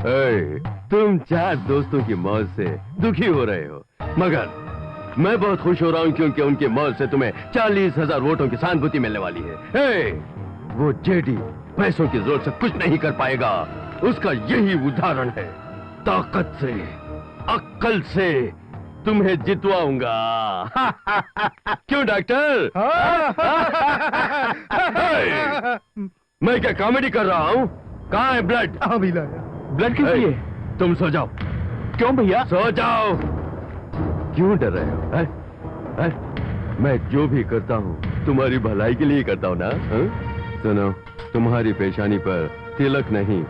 तुम 4 दोस्तों की मौत से दुखी हो रहे हो, मगर मैं बहुत खुश हो रहा हूं क्योंकि उनकी मौत से तुम्हें 40,000 वोटों की सहानुभूति मिलने वाली है। वो जेडी पैसों की जरूरत से कुछ नहीं कर पाएगा, उसका यही उदाहरण है। ताकत से, अक्ल से तुम्हें जितवाऊंगा। क्यों डॉक्टर? मैं क्या कॉमेडी कर रहा हूं? कहाँ है ब्लड? ब्लड किस लिए? तुम सो जाओ। क्यों भैया? सो जाओ। क्यों डर रहे हो? है? मैं जो भी करता हूँ तुम्हारी भलाई के लिए करता हूँ ना? सुनो, तुम्हारी पेशानी पर तिलक नहीं,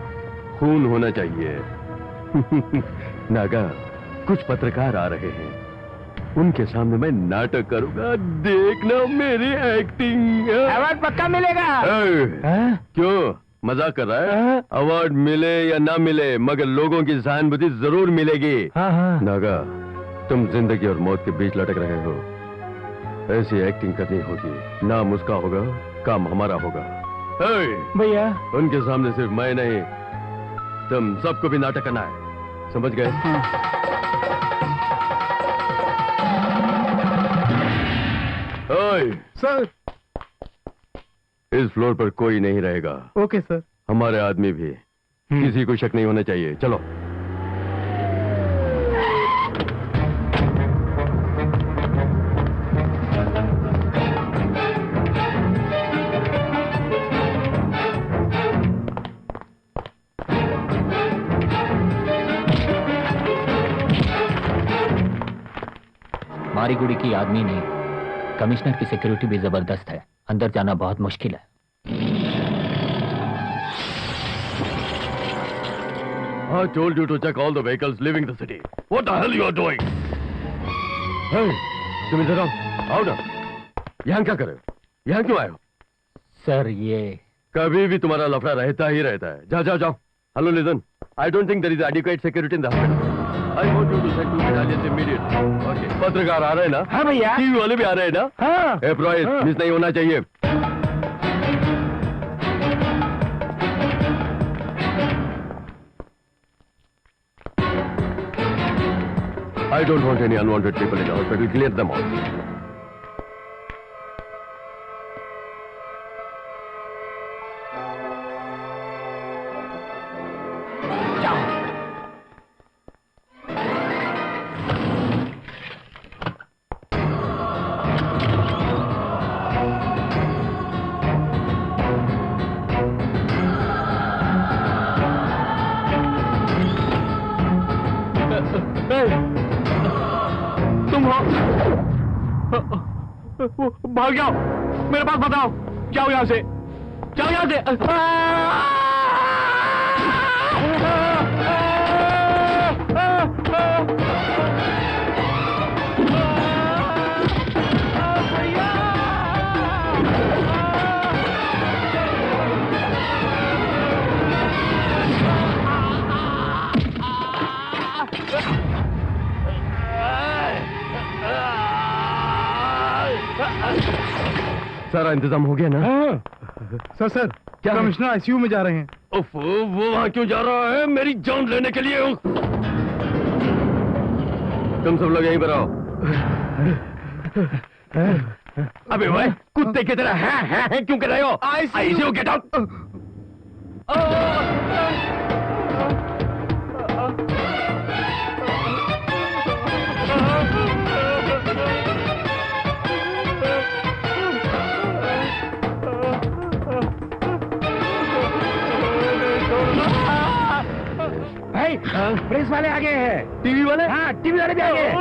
खून होना चाहिए। नागा, कुछ पत्रकार आ रहे हैं, उनके सामने मैं नाटक करूंगा, देखना मेरी एक्टिंग। अवार्ड पक्का मिलेगा। क्यों मजाक कर रहा है? अवार्ड मिले या ना मिले, मगर लोगों की सहानुभूति जरूर मिलेगी। नागा, तुम जिंदगी और मौत के बीच लटक रहे हो, ऐसी एक्टिंग करनी होगी। नाम उसका होगा, काम हमारा होगा। भैया, उनके सामने सिर्फ मैं नहीं, तुम सबको भी नाटक करना है, समझ गए? सर, इस फ्लोर पर कोई नहीं रहेगा। Okay sir. हमारे आदमी भी, किसी को शक नहीं होना चाहिए। चलो। मारीगुड़ी की आदमी नहीं, कमिश्नर की सिक्योरिटी भी जबरदस्त है, अंदर जाना बहुत मुश्किल है। I told you to check all the vehicles leaving the city. What the hell you are doing? Hey, तुम इधर आओ ना। यहाँ क्या कर रहे हो? यहाँ क्यों आए हो? सर, ये कभी भी तुम्हारा लफड़ा रहता ही रहता है। जाओ। Hello, listen. I don't think there is adequate security in the hospital. I want you to send 2 battalions immediately. Okay. पत्रकार आ रहे हैं ना? हाँ भैया। टीवी वाले भी आ रहे हैं ना? हाँ। एम्प्लॉइज मिस नहीं होना चाहिए। I don't want any unwanted people in the hospital. Clear them all. भाग जाओ, मेरे पास बताओ। जाओ यहाँ से। सारा इंतजाम हो गया ना? सर, क्या कमिश्नर आईसीयू में जा रहे हैं? वो वहाँ क्यों जा रहा है? मेरी जान लेने के लिए। तुम सब लोग यहीं पर आओ। अबे भाई, कुत्ते की तरह हैं क्यों कर रहे हो? ICU get out. भाई, प्रेस वाले आ गए हैं। टीवी वाले? हाँ, टीवी वाले भी आ गए हैं।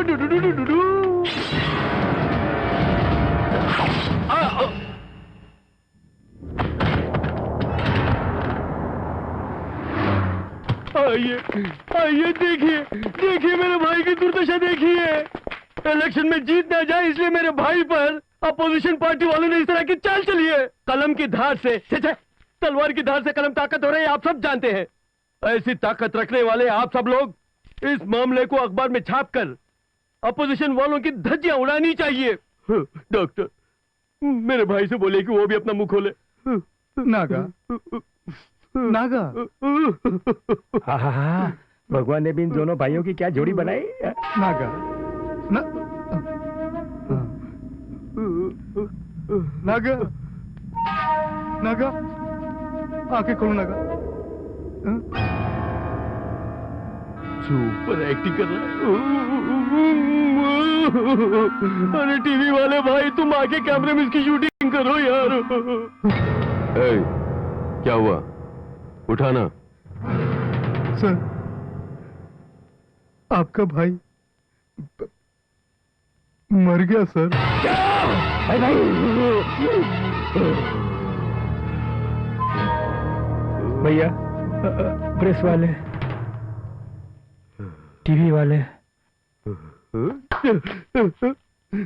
आइए, देखिए मेरे भाई की दुर्दशा देखिए। इलेक्शन में जीत ना जाए इसलिए मेरे भाई पर अपोजिशन पार्टी वालों ने इस तरह की चाल चली है। कलम की धार से तलवार की धार से कलम ताकत हो रही है, आप सब जानते हैं। ऐसी ताकत रखने वाले आप सब लोग इस मामले को अखबार में छापकर अपोजिशन वालों की धज्जियां उड़ानी चाहिए। डॉक्टर, मेरे भाई से बोले कि वो भी अपना मुंह खोले। नागा, नागा। हाँ, भगवान ने भी इन दोनों भाइयों की क्या जोड़ी बनाई। नागा ना, नागा नागा, आंखें खोलो नागा। सुपर एक्टिंग कर रहा है। अरे टीवी वाले भाई, तुम आके कैमरे में इसकी शूटिंग करो यार। क्या हुआ? उठाना। सर, आपका भाई मर गया सर। भाई भाई, भैया, प्रेस वाले, टीवी वाले,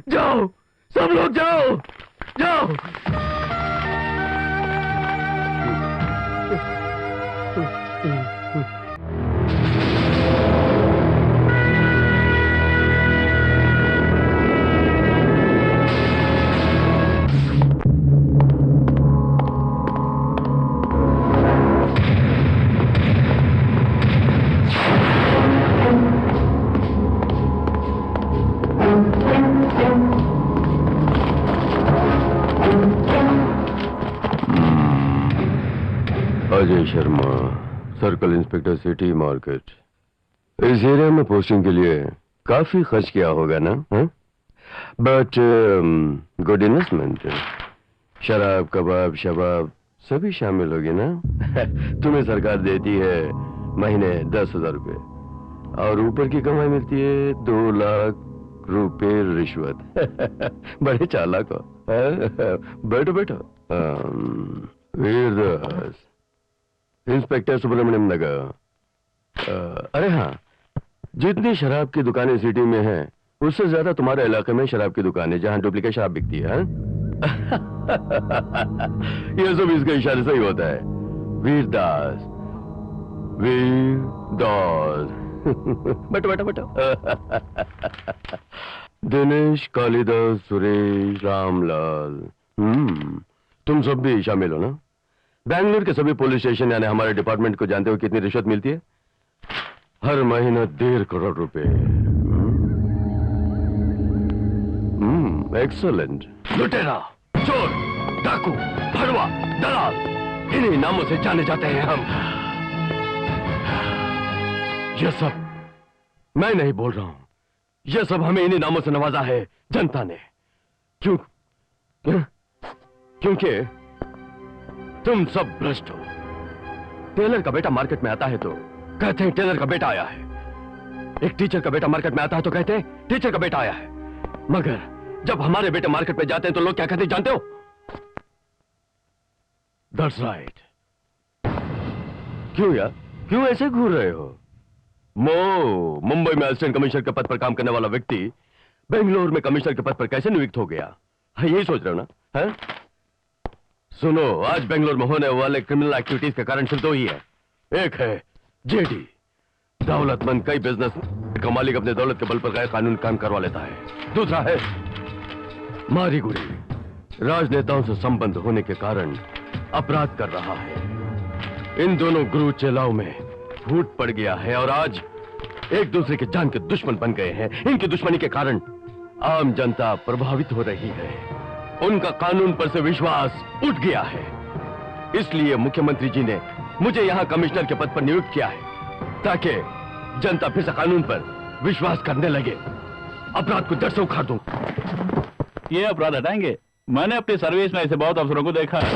जाओ, सब लोग जाओ, जाओ। Ajay Sharma, circle inspector city market. इस एरिया में पोस्टिंग के लिए काफी खर्च किया होगा ना? But good investment. शराब, कबाब, शबाब सभी शामिल होगी ना? तुम्हें सरकार देती है महीने 10,000 रुपए और ऊपर की कमाई मिलती है 2 लाख रुपए रिश्वत। बड़े चालाक हो। बैठो बैठो। वीरदास, इंस्पेक्टर सुब्रमण्यम नगर। अरे हाँ, जितनी शराब की दुकानें सिटी में हैं, उससे ज्यादा तुम्हारे इलाके में शराब की दुकानें जहां डुप्लीकेट शराब बिकती है। ये सब इसके इशारे से ही होता है। वीरदास, वीरदास। बैठो बैठो बैठो। दिनेश, कालिदास, सुरेश, रामलाल, तुम सब भी शामिल हो ना? बेंगलुरु के सभी पुलिस स्टेशन यानी हमारे डिपार्टमेंट को जानते हो कितनी रिश्वत मिलती है? हर महीना 1.5 करोड़ रुपए। एक्सलेंट। लुटेरा, चोर, डाकू, भड़वा, दलाल, इन्हीं नामों से जाने जाते हैं हम। यह सब मैं नहीं बोल रहा हूं, यह सब हमें इन्हीं नामों से नवाजा है जनता ने। क्योंकि तुम सब भ्रष्ट हो। टेलर का बेटा मार्केट में आता है तो कहते हैं टेलर का बेटा आया है। एक टीचर का बेटा मार्केट में आता है तो कहते हैं टीचर का बेटा आया है। मगर जब हमारे बेटे मार्केट में जाते हैं तो लोग क्या कहते हैं जानते हो? That's right. क्यों यार, क्यों ऐसे घूर रहे हो? मुंबई में असिस्टेंट कमिश्नर के पद पर काम करने वाला व्यक्ति बेंगलोर में कमिश्नर के पद पर कैसे नियुक्त हो गया? यही सोच रहे हो ना? है? सुनो, आज बेंगलोर में होने वाले क्रिमिनल एक्टिविटीज के कारण सिर्फ 2 ही है। एक है जेडी, दौलतमंद कई बिजनेस का मालिक अपने दौलत के बल पर गैर कानून काम करवा लेता है। दूसरा है मारी गुड़ी, राजनेताओं से संबंध होने के कारण अपराध कर रहा है। इन दोनों गुरु चेलाओं में फूट पड़ गया है और आज एक दूसरे के जान के दुश्मन बन गए हैं। इनकी दुश्मनी के कारण आम जनता प्रभावित हो रही है। उनका कानून पर से विश्वास उठ गया है। इसलिए मुख्यमंत्री जी ने मुझे यहां कमिश्नर के पद पर नियुक्त किया है ताकि जनता फिर से कानून पर विश्वास करने लगे। अपराध को जड़ से उखाड़ दूं। ये अपराध हटाएंगे? मैंने अपनी सर्विस में ऐसे बहुत अफसरों को देखा है।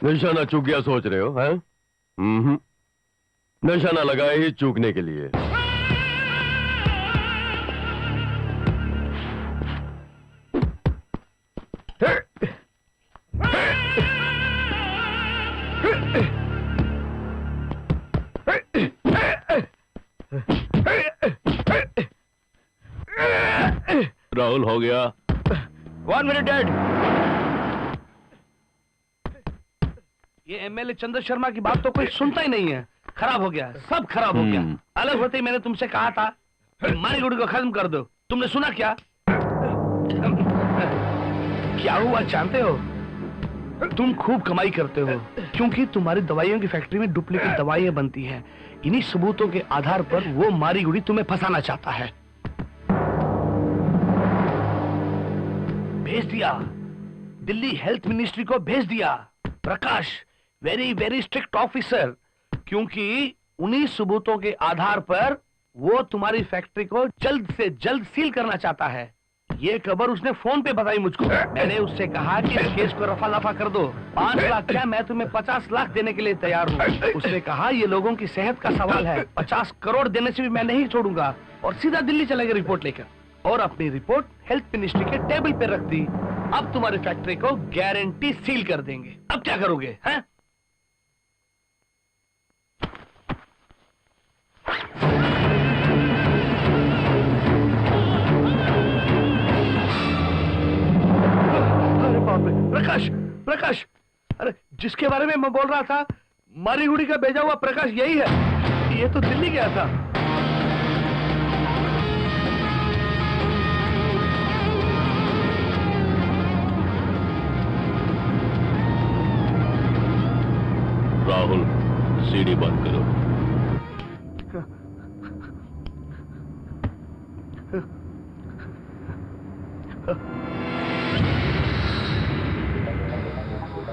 निशाना चूक गया सोच रहे हो? हैं? निशाना लगाए ही चूकने के लिए। राहुल हो गया। 1 मिनट डैड। ये एमएलए चंद्र शर्मा की बात तो कोई सुनता ही नहीं है। खराब हो गया, सब खराब हो गया। अलग होते ही मैंने तुमसे कहा था कि मारी गुड़ी को खत्म कर दो। तुमने सुना क्या? क्या हुआ जानते हो? तुम खूब कमाई करते हो क्योंकि तुम्हारी दवाइयों की फैक्ट्री में डुप्लीकेट दवाइयां बनती हैं। इन्हीं सबूतों के आधार पर वो मारी गुड़ी तुम्हें फंसाना चाहता है। भेज दिया, दिल्ली हेल्थ मिनिस्ट्री को भेज दिया। प्रकाश वेरी वेरी स्ट्रिक्ट ऑफिसर, क्योंकि उन्हीं सबूतों के आधार पर वो तुम्हारी फैक्ट्री को जल्द से जल्द सील करना चाहता है। ये खबर उसने फोन पे बताई मुझको। मैंने उससे कहा कि इस केस को रफा दफा कर दो। 5 लाख क्या, मैं तुम्हें 50 लाख देने के लिए तैयार हूँ। उसने कहा ये लोगों की सेहत का सवाल है, 50 करोड़ देने से भी मैं नहीं छोड़ूंगा। और सीधा दिल्ली चलेगा रिपोर्ट लेकर, और अपनी रिपोर्ट हेल्थ मिनिस्ट्री के टेबल पे रख दी। अब तुम्हारी फैक्ट्री को गारंटी सील कर देंगे। अब क्या करोगे? हैं? अरे बाप रे, प्रकाश प्रकाश, अरे जिसके बारे में मैं बोल रहा था, मारीगुड़ी का भेजा हुआ प्रकाश यही है। ये तो दिल्ली गया था। राहुल, सीडी बंद करो।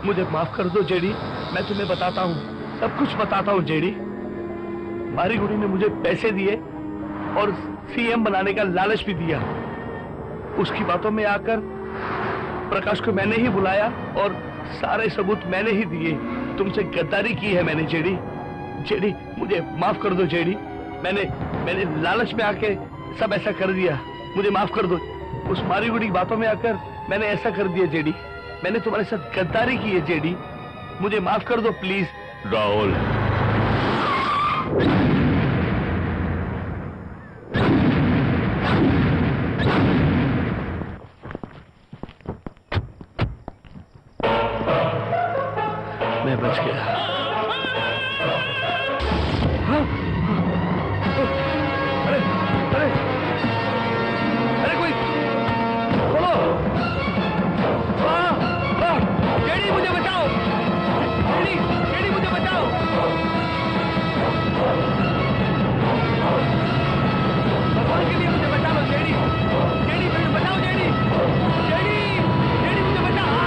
मुझे माफ कर दो जेडी, मैं तुम्हें बताता हूँ, सब कुछ बताता हूँ जेडी। मारीगुड़ी ने मुझे पैसे दिए और सीएम बनाने का लालच भी दिया। उसकी बातों में आकर प्रकाश को मैंने ही बुलाया और सारे सबूत मैंने ही दिए। तुमसे गद्दारी की है मैंने जेडी। जेडी मुझे माफ कर दो जेडी, मैंने लालच में आके सब ऐसा कर दिया। मुझे माफ कर दो। उस मारीगुड़ी की बातों में आकर मैंने ऐसा कर दिया जेडी। मैंने तुम्हारे साथ गद्दारी की है जेडी, मुझे माफ कर दो प्लीज। राहुल, मैं बच गया। हाँ? अरे अरे अरे कोई बोलो। जेडी मुझे बचाओ, जेडी जेडी मुझे बचाओ। भगवान के लिए मुझे बचा लो जेडी, जेडी मुझे बचाओ जेडी, जेडी जेडी मुझे बचाओ।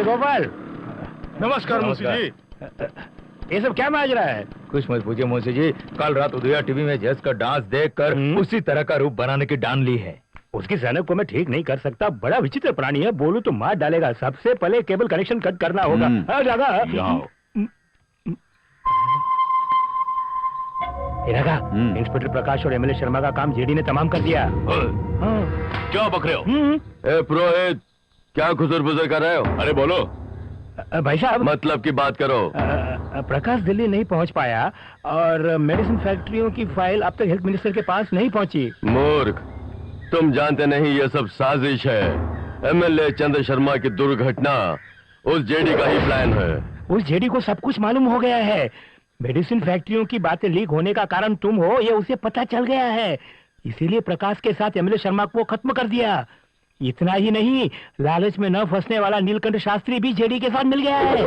गोपाल, नमस्कार मुंशी जी। ये सब क्या माजरा है? कुछ मत पूछिए मुंशी जी, कल रात उदया टीवी में जस का डांस देखकर उसी तरह का रूप बनाने की डान ली है। उसकी सैनक को मैं ठीक नहीं कर सकता, बड़ा विचित्र प्राणी है, बोलूं तो मार डालेगा। सबसे पहले केबल कनेक्शन कट करना होगा। इंस्पेक्टर प्रकाश और एमएलए शर्मा का काम जेडी ने तमाम कर दिया। क्या बक रहे हो? ए पुरोहित, क्या खुजर बुजर कर रहे हो? अरे बोलो। भाई साहब, मतलब की बात करो। प्रकाश दिल्ली नहीं पहुंच पाया और मेडिसिन फैक्ट्रियों की फाइल अब तक हेल्थ मिनिस्टर के पास नहीं पहुंची। मूर्ख, तुम जानते नहीं ये सब साजिश है। एमएलए चंद्र शर्मा की दुर्घटना उस जेडी का ही प्लान है। उस जेडी को सब कुछ मालूम हो गया है। मेडिसिन फैक्ट्रियों की बातें लीक होने का कारण तुम हो, ये उसे पता चल गया है। इसीलिए प्रकाश के साथ एमएलए शर्मा को खत्म कर दिया। इतना ही नहीं, लालच में न फंसने वाला नीलकंठ शास्त्री भी जेडी के साथ मिल गया है।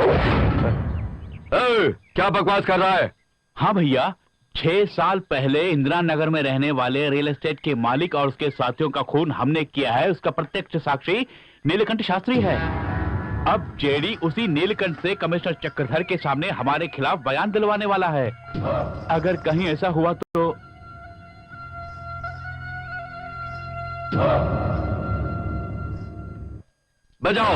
क्या बकवास कर रहा है? हाँ भैया, 6 साल पहले इंदिरा नगर में रहने वाले रियल एस्टेट के मालिक और उसके साथियों का खून हमने किया है। उसका प्रत्यक्ष साक्षी नीलकंठ शास्त्री है। अब जेडी उसी नीलकंठ से कमिश्नर चक्रधर के सामने हमारे खिलाफ बयान दिलवाने वाला है। अगर कहीं ऐसा हुआ तो बजाओ।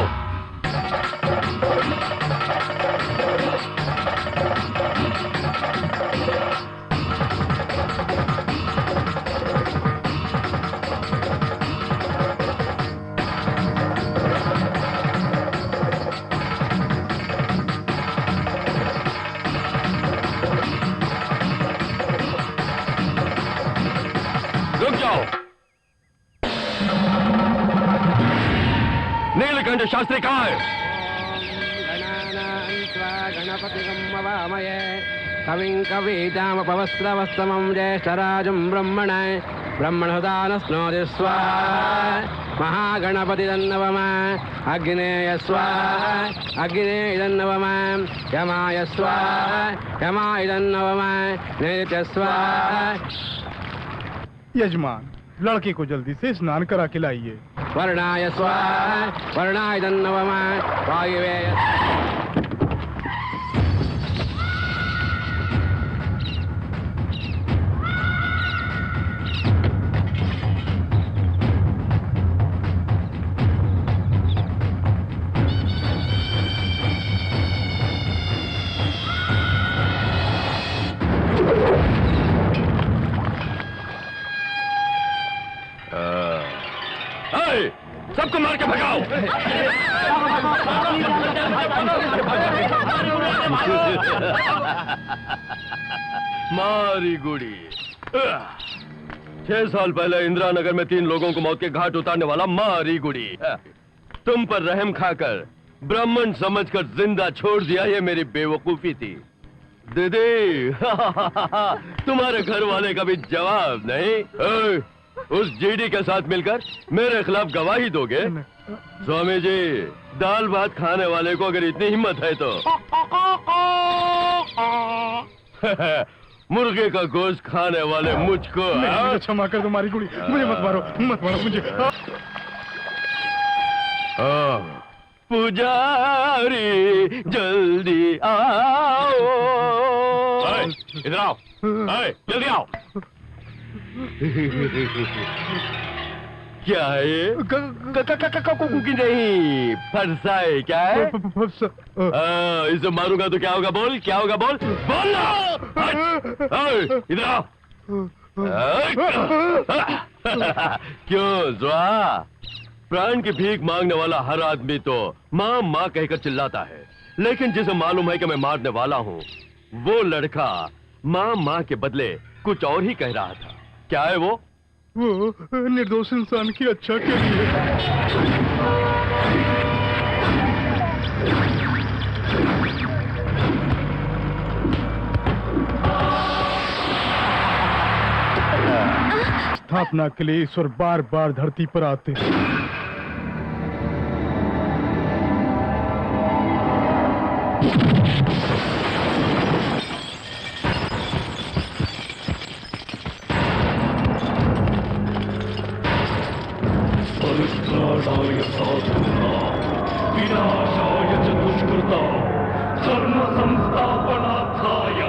नीलकंठ शास्त्री कहाँ है? कविं कवीजामपवस्त्रवस्तमं ज्येष्ठराजं ब्रह्मणहुदान स्नोति स्वाहा महागणपतिदन्नवम अग्नेय स्वाहा अग्नेयदन्नवम यमाय स्वाहा यमायदन्नवम नैत्य स्वाहा। यजमान, लड़के को जल्दी से स्नान करा के लाइए। वर्णाय स्वाहा वर्णायदन्नवम वायुवेय। सबको मार के भगाओ। मारी गुड़ी। 6 साल पहले इंदिरा नगर में 3 लोगों को मौत के घाट उतारने वाला मारी गुड़ी तुम पर रहम खाकर ब्राह्मण समझकर जिंदा छोड़ दिया, ये मेरी बेवकूफी थी। दीदी तुम्हारे घर वाले का भी जवाब नहीं। उस जीडी के साथ मिलकर मेरे खिलाफ गवाही दोगे? स्वामी जी, दाल भात खाने वाले को अगर इतनी हिम्मत है तो मुर्गे का गोश्त खाने वाले मुझको। मुझे क्षमा कर दो मारी गुड़ी, मुझे मत मारो, मत मारो मुझे। पुजारी जल्दी आओ। इधर आओ, जल्दी आओ। क्या है ये? कुकी नहीं, फरसा है। क्या है? इसे मारूंगा तो क्या होगा? बोल, क्या होगा? बोल बोल ना। इधर आओ। क्यों जुआ? प्राण की भीख मांगने वाला हर आदमी तो माँ माँ कहकर चिल्लाता है, लेकिन जिसे मालूम है कि मैं मारने वाला हूँ, वो लड़का माँ माँ के बदले कुछ और ही कह रहा था। क्या है वो? वो निर्दोष इंसान की अच्छा के लिए। स्थापना के लिए ईश्वर बार बार धरती पर आते हैं। विनाशाय च दुष्कृता धर्म संस्थापनार्थाय।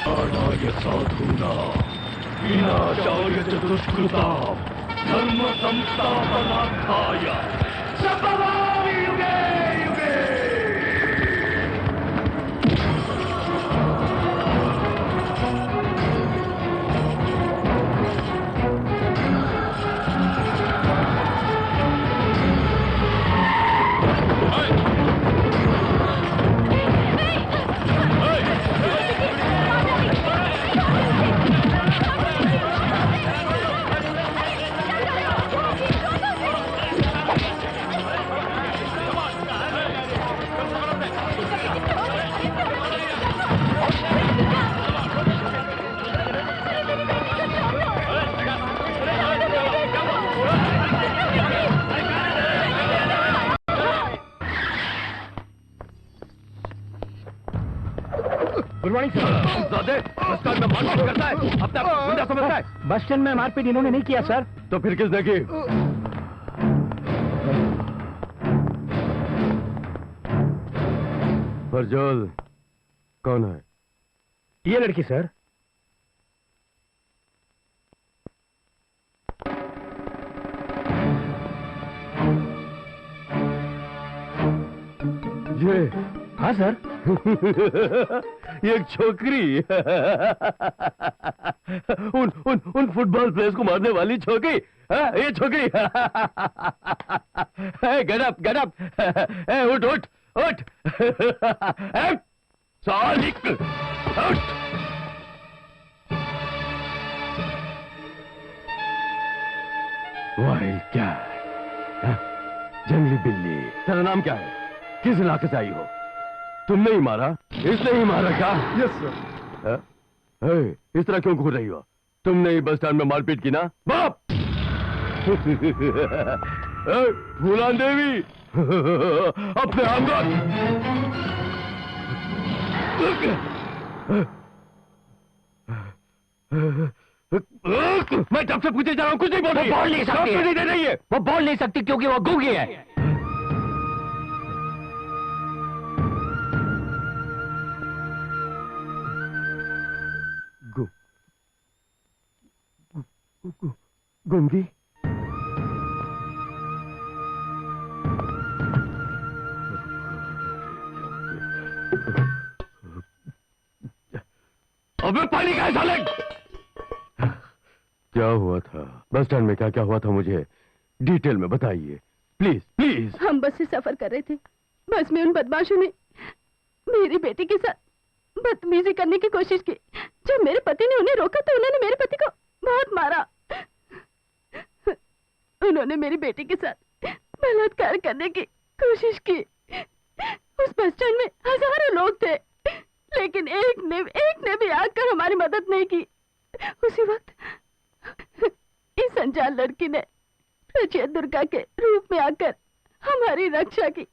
प्राणाय साधूना विनाशाय च दुष्कृतां धर्म संस्थापनार्थाय संभवामि युगे युगे। Good morning sir. Bus stand में मारपीट करता है, अपना गुंडा समझता है। बस स्टैंड में मारपीट इन्होंने नहीं किया सर। तो फिर किसने की? फरजोल कौन है? ये लड़की सर। ये हाँ सर। ये एक छोकरी उन उन उन फुटबॉल प्लेयर्स को मारने वाली छोकरी। ये छोकरी गेट अप गेट अप। उठ उठ उठ। सालिक उठ। वाइल्ड कैट, जंगली बिल्ली। तेरा नाम क्या है? किस इलाके से आई हो? तुमने ही मारा? इसने ही मारा क्या? Yes sir. इस तरह क्यों घूर रही हो? तुमने ही बस स्टैंड में मारपीट की ना? बाप फूलान देवी अपने हम मैं जब से पूछे जा रहा हूं, कुछ नहीं बोल रही है। बोल नहीं सकती नहीं दे रही है। वो बोल नहीं सकती क्योंकि वो गूंगी है। गूंगी? अबे पानी का साले! क्या हुआ था बस स्टैंड में? क्या क्या हुआ था मुझे डिटेल में बताइए प्लीज प्लीज। हम बस से सफर कर रहे थे। बस में उन बदमाशों ने मेरी बेटी के साथ बदतमीजी करने की कोशिश की। जब मेरे पति ने उन्हें रोका तो उन्होंने मेरे पति को बहुत मारा। उन्होंने मेरी बेटी के साथ बलात्कार करने की कोशिश की। उस बस स्टैंड में हजारों लोग थे, लेकिन एक ने भी आकर हमारी मदद नहीं की। उसी वक्त इस अनजान लड़की ने रचिया दुर्गा के रूप में आकर हमारी रक्षा की।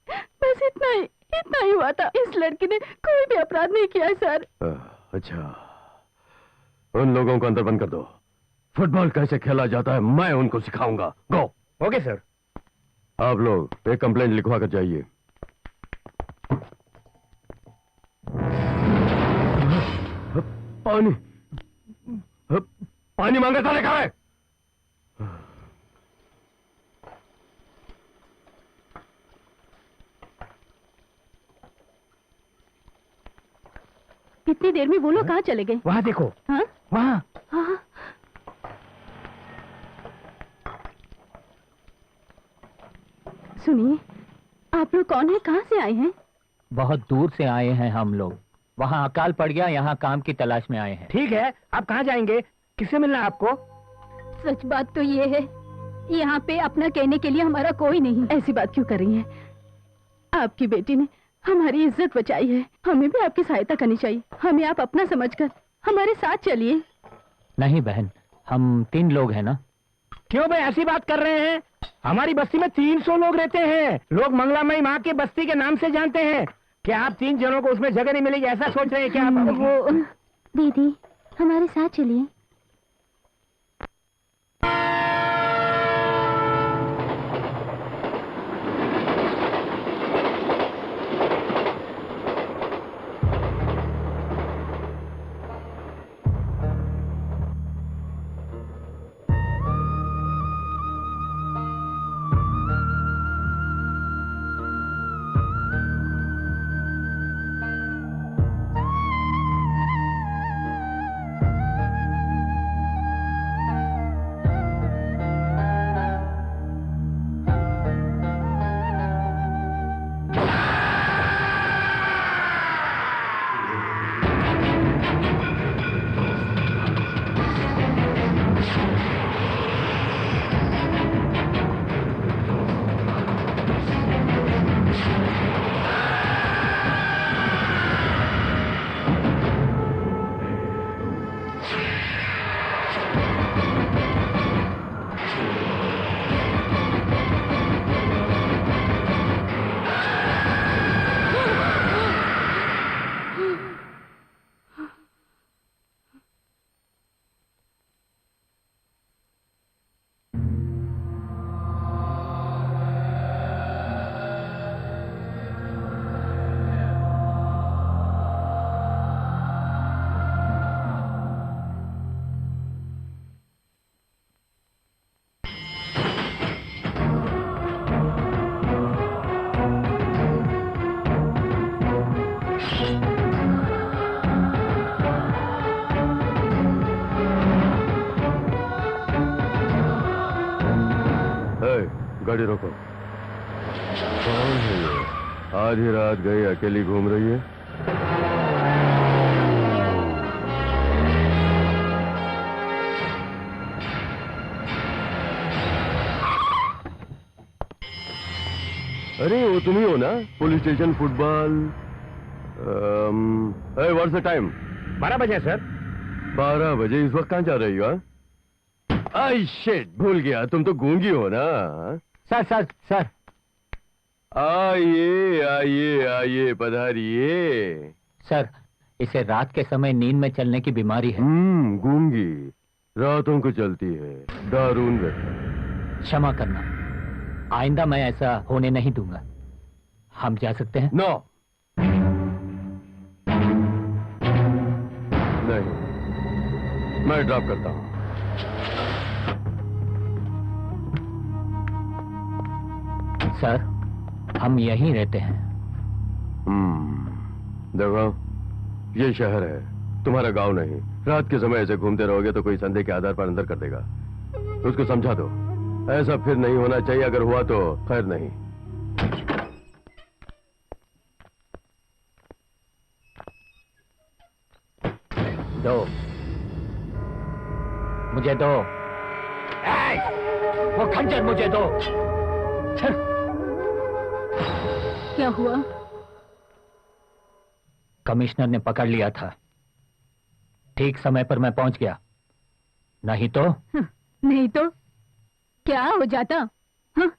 बस इतना ही हुआ था। इस लड़की ने कोई भी अपराध नहीं किया सर। अच्छा, उन लोगों को अंदर बंद कर दो। फुटबॉल कैसे खेला जाता है मैं उनको सिखाऊंगा। गो। Okay sir. आप लोग एक कंप्लेंट लिखवा कर जाइए। पानी पानी मांगा था, लिखा है। इतनी देर में वो लोग कहाँ चले गए? वहाँ देखो। हाँ? वहाँ। हाँ। सुनिए, आप लोग कौन है? कहाँ से आए हैं? बहुत दूर से आए हैं हम लोग। वहाँ अकाल पड़ गया, यहाँ काम की तलाश में आए हैं। ठीक है, आप कहाँ जाएंगे? किससे मिलना है आपको? सच बात तो ये है, यहाँ पे अपना कहने के लिए हमारा कोई नहीं। ऐसी बात क्यों कर रही हैं? आपकी बेटी ने हमारी इज्जत बचाई है, हमें भी आपकी सहायता करनी चाहिए। हमें आप अपना समझकर हमारे साथ चलिए। नहीं बहन, हम 3 लोग हैं ना। क्यों भाई ऐसी बात कर रहे हैं? हमारी बस्ती में 300 लोग रहते हैं। लोग मंगलामयी माँ की बस्ती के नाम से जानते हैं। क्या आप 3 जनों को उसमें जगह नहीं मिलेगी ऐसा सोच रहे हैं क्या आप? वो दीदी हमारे साथ चलिए। गाड़ी रोको। कौन है ये? आधी रात गई अकेली घूम रही है। अरे वो तुम ही हो ना? Police station football. What's the time? 12 बजे सर। 12 बजे? इस वक्त कहाँ जा रही हो? आई शिट, भूल गया, तुम तो गूंगी हो ना। Sir sir sir. आइए आइए आइए, पधारिए। सर, इसे रात के समय नींद में चलने की बीमारी है। गूंगी रातों को चलती है, दारून व्यथा। क्षमा करना, आइंदा मैं ऐसा होने नहीं दूंगा। हम जा सकते हैं? नो नहीं, मैं ड्रॉप करता हूं। सर, हम यहीं रहते हैं। देखो, ये शहर है, तुम्हारा गांव नहीं। रात के समय ऐसे घूमते रहोगे तो कोई संदेह के आधार पर अंदर कर देगा। उसको समझा दो, ऐसा फिर नहीं होना चाहिए। अगर हुआ तो खैर नहीं। दो, मुझे दो। वो खंजर मुझे दो। क्या हुआ? कमिश्नर ने पकड़ लिया था। ठीक समय पर मैं पहुंच गया, नहीं तो? नहीं तो क्या हो जाता? हाँ?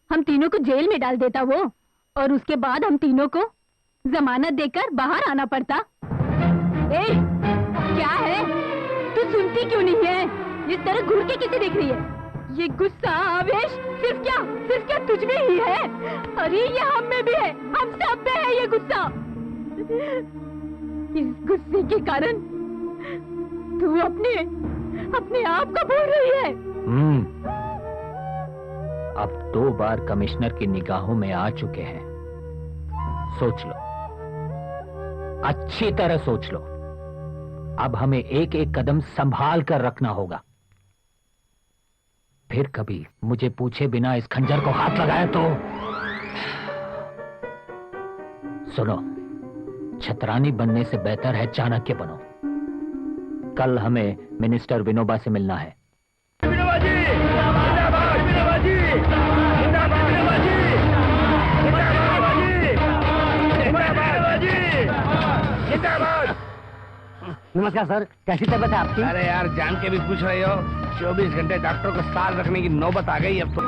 हम तीनों को जेल में डाल देता वो, और उसके बाद हम तीनों को जमानत देकर बाहर आना पड़ता। ए, क्या है? तू सुनती क्यों नहीं है? इस तरह घूर के किसे देख रही है? ये गुस्सा, आवेश सिर्फ क्या तुझ में ही है? अरे ये हम में भी है, हम सब में है ये गुस्सा। इस गुस्से के कारण तू अपने आप को भूल रही है। अब 2 बार कमिश्नर की निगाहों में आ चुके हैं। सोच लो, अच्छी तरह सोच लो। अब हमें एक एक कदम संभाल कर रखना होगा। फिर कभी मुझे पूछे बिना इस खंजर को हाथ लगाया तो? सुनो, छतरानी बनने से बेहतर है चाणक्य बनो। कल हमें मिनिस्टर विनोबा से मिलना है। विनोबा जी, जिंदाबाद, विनोबा जी, जिंदाबाद, विनोबा जी, जिंदाबाद, जिंदाबाद। नमस्कार सर, कैसी तबीयत है आपकी? अरे यार, जान के भी पूछ रहे हो? 24 घंटे डॉक्टर को साल रखने की नौबत आ गई अब तो।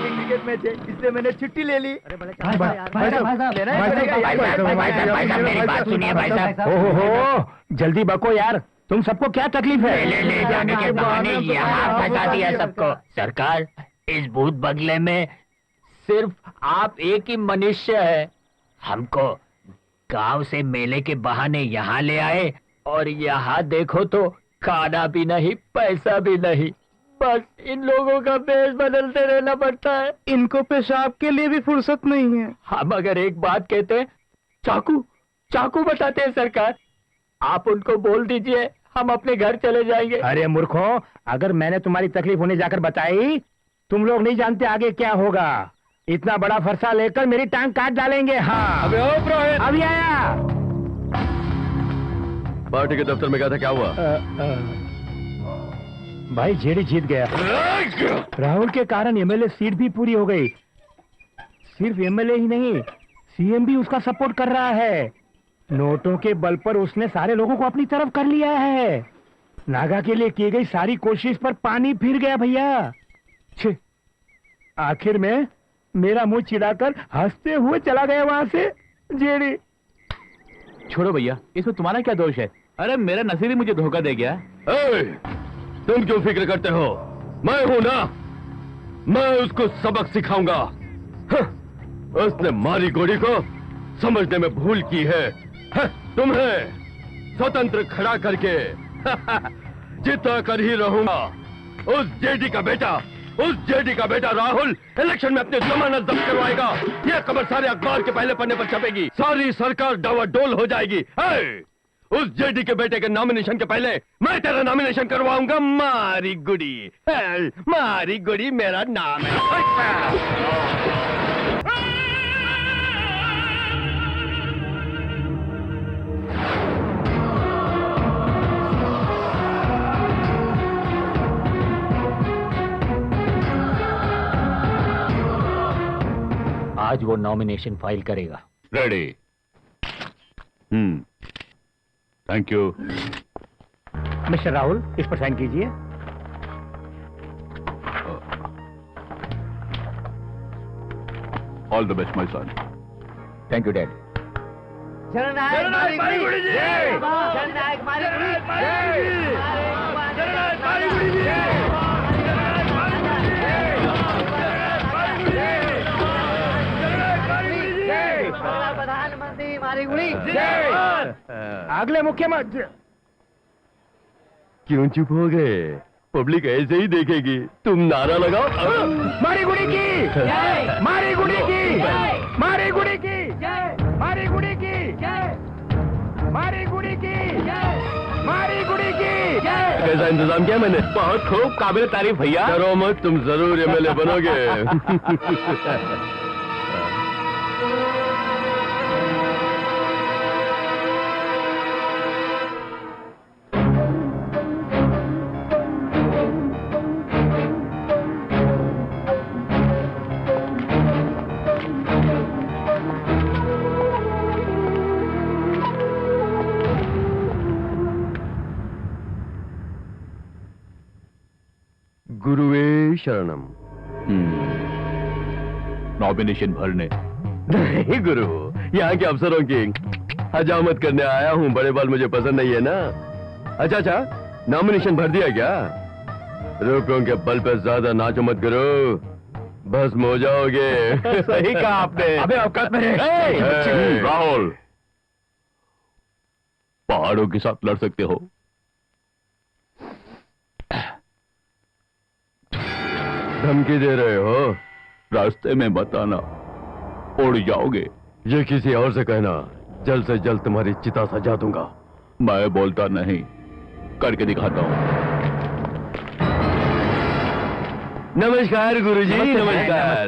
क्रिकेट मैच है, इसलिए मैंने छुट्टी ले ली। भाई साहब, मेरी बात सुनिए भाई साहब। ओहो, जल्दी बको यार, तुम सबको क्या तकलीफ है? ले जाने के बहाने यहाँ फंसा दिया सबको। सरकार, इस भूत बंगले में सिर्फ आप एक ही मनुष्य है। हमको गांव से मेले के बहाने यहाँ ले आए, और यहाँ देखो तो खाना भी नहीं, पैसा भी नहीं। बस इन लोगों का भेष बदलते रहना पड़ता है। इनको पेशाब के लिए भी फुर्सत नहीं है। हम अगर एक बात कहते हैं, चाकू बताते हैं सरकार। आप उनको बोल दीजिए, हम अपने घर चले जाएंगे। अरे मूर्खों, अगर मैंने तुम्हारी तकलीफ उन्हें जाकर बताई, तुम लोग नहीं जानते आगे क्या होगा। इतना बड़ा फरसा लेकर मेरी टांग काट डालेंगे। हाँ, अभी आया। पार्टी के दफ्तर में गया था, क्या हुआ? भाई जेडी जीत गया। राहुल के कारण एमएलए सीट भी पूरी हो गई। सिर्फ एमएलए ही नहीं, सीएम भी उसका सपोर्ट कर रहा है। नोटों के बल पर उसने सारे लोगों को अपनी तरफ कर लिया है। नागा के लिए की गई सारी कोशिश पर पानी फिर गया भैया। आखिर में मेरा मुंह चिढ़ाकर हंसते हुए चला गया वहां से जेडी। छोड़ो भैया, इसमें तुम्हारा क्या दोष है? अरे मेरा नसीब ही मुझे धोखा दे गया। तुम क्यों फिक्र करते हो? मैं हूं ना, मैं उसको सबक सिखाऊंगा। उसने मारी गोली को समझने में भूल की है। तुम्हें स्वतंत्र खड़ा करके जिता कर ही रहूंगा। उस जेडी का बेटा उस जेडी का बेटा राहुल इलेक्शन में अपने जमानत जब्त करवाएगा। यह खबर सारे अखबार के पहले पन्ने पर छपेगी, सारी सरकार डावाडोल हो जाएगी। उस जेडी के बेटे के नॉमिनेशन के पहले मैं तेरा नॉमिनेशन करवाऊंगा। मारी गुड़ी मेरा नाम है। आज वो नॉमिनेशन फाइल करेगा। Ready. Thank you. Mister Rahul, इस पर साइन कीजिए। All the best my son. Thank you dad. जननायक मारी गुड़ी जी, जननायक मारी गुड़ी जी, जननायक मारी गुड़ी जी, प्रधानमंत्री मारी गुड़ी। अगले मुख्यमंत्री। क्यों चुप हो गए? पब्लिक ऐसे ही देखेगी, तुम नारा लगाओ। मारी गुड़ी की, मारी गुड़ी की, मारी गुड़ी की, मारी गुड़ी की, मारी गुड़ी की, मारी गुड़ी की। कैसा इंतजाम किया मैंने? बहुत खूब, काबिल तारीफ भैया। डरो मत, तुम जरूर एमएलए बनोगे। गुरुवे शरणम। नॉमिनेशन भरने नहीं गुरु, यहाँ के अफसरों की हजामत करने आया हूँ। बड़े बाल मुझे पसंद नहीं है ना। अच्छा, नॉमिनेशन भर दिया क्या? रुपयों के बल पे ज्यादा नाचो मत करो, भस्म हो जाओगे। सही कहा आपने। अबे औकात में रहे। राहुल, पहाड़ों के साथ लड़ सकते हो, धमकी दे रहे हो? रास्ते में मत आना, उड़ जाओगे। ये किसी और से कहना, जल्द से जल्द तुम्हारी चिता सजा दूंगा। मैं बोलता नहीं, करके दिखाता हूँ। नमस्कार गुरुजी। नमस्कार।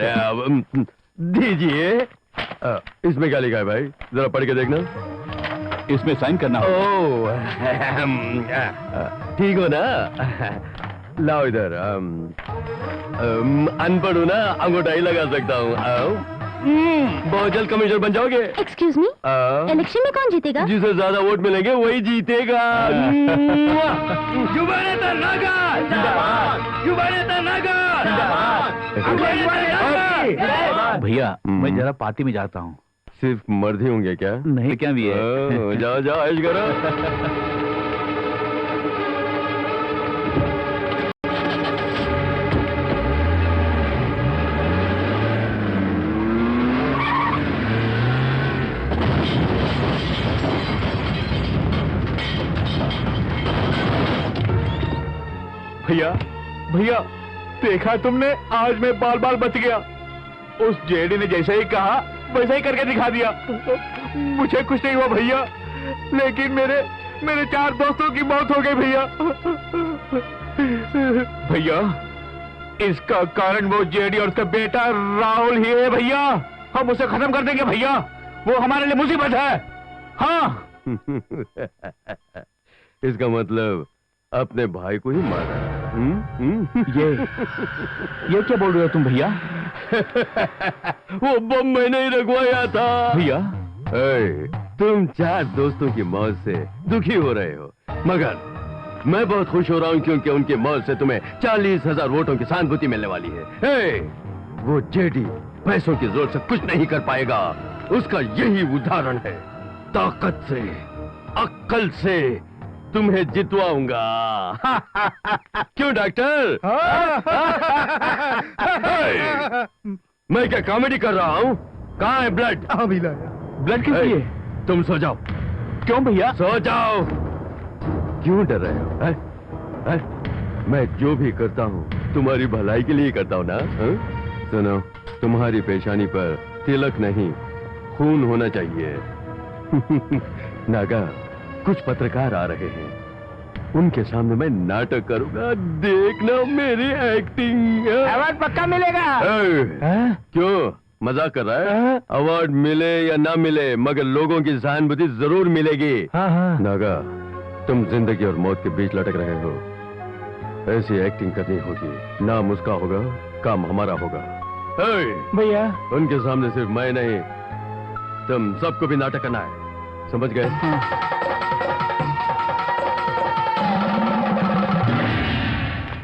दीजिए। इसमें क्या लिखा है भाई? जरा पढ़ के देखना। इसमें साइन करना हो। ठीक हो ना? लाओ इधर। अनपढ़ हूं ना, अंगूठा ही लगा सकता हूँ। बहुत जल्द कमिश्नर बन जाओगे। एक्सक्यूज मी, इलेक्शन में कौन जीतेगा? जिसे ज्यादा वोट मिलेंगे वही जीतेगा। युवा नेता नागर जिंदाबाद, युवा नेता नागर जिंदाबाद। भैया, मैं जरा पार्टी में जाता हूँ। सिर्फ मर्द ही होंगे क्या? नहीं, क्या भी है। जाओ जाओ, ऐश करो। भैया, भैया, देखा तुमने? आज मैं बाल बाल बच गया। उस जेडी ने जैसे ही कहा वैसे ही करके दिखा दिया। मुझे कुछ नहीं हुआ भैया, लेकिन मेरे 4 दोस्तों की मौत हो गई भैया। भैया, इसका कारण वो जेडी और उसका बेटा राहुल ही है भैया। हम उसे खत्म कर देंगे भैया, वो हमारे लिए मुसीबत है। हाँ। इसका मतलब अपने भाई को ही मारा। ये क्या बोल रहे हो तुम भैया? वो बम मैंने ही रखवाया था भैया। तुम 4 दोस्तों की मौत से दुखी हो रहे हो, मगर मैं बहुत खुश हो रहा हूं क्योंकि उनकी मौत से तुम्हें 40,000 वोटों की सहानुभूति मिलने वाली है। वो जेडी पैसों की जोर से कुछ नहीं कर पाएगा, उसका यही उदाहरण है। ताकत से, अक्ल से तुम्हें जितवाऊंगा। क्यों डॉक्टर? मैं क्या कॉमेडी कर रहा हूँ? कहाँ है ब्लड? ब्लड किस लिए? तुम सो जाओ। क्यों भैया? सो जाओ। क्यों डर रहे हो? मैं जो भी करता हूँ तुम्हारी भलाई के लिए करता हूँ ना? हाँ? सुनो, तुम्हारी पेशानी पर तिलक नहीं खून होना चाहिए। नागा, कुछ पत्रकार आ रहे हैं, उनके सामने मैं नाटक करूंगा, देखना मेरी एक्टिंग। अवार्ड पक्का मिलेगा। क्यों मजाक कर रहा है? अवार्ड मिले या ना मिले, मगर लोगों की सहानुभूति जरूर मिलेगी। नागा, तुम जिंदगी और मौत के बीच लटक रहे हो, ऐसी एक्टिंग करनी होगी, नाम उसका होगा, काम हमारा होगा। भैया, उनके सामने सिर्फ मैं नहीं, तुम सबको भी नाटक करना है, समझ गए?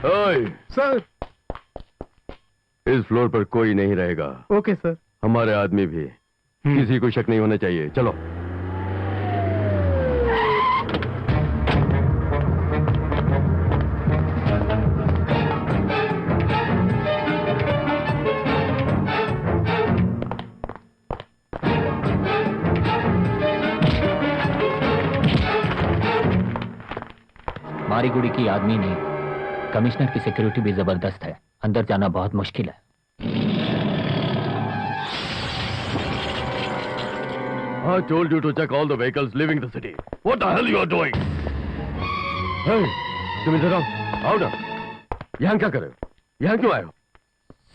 ओए सर। इस फ्लोर पर कोई नहीं रहेगा। Okay sir. हमारे आदमी भी, किसी को शक नहीं होना चाहिए। चलो। मारीगुड़ी की आदमी नहीं, कमिश्नर की सिक्योरिटी भी जबरदस्त है, अंदर जाना बहुत मुश्किल है। I told you to check all the vehicles leaving the city. What the hell you are doing? Hey, तुम इधर आओ, आओ ना। यहाँ क्या कर रहे हो? यहाँ क्यों आए हो?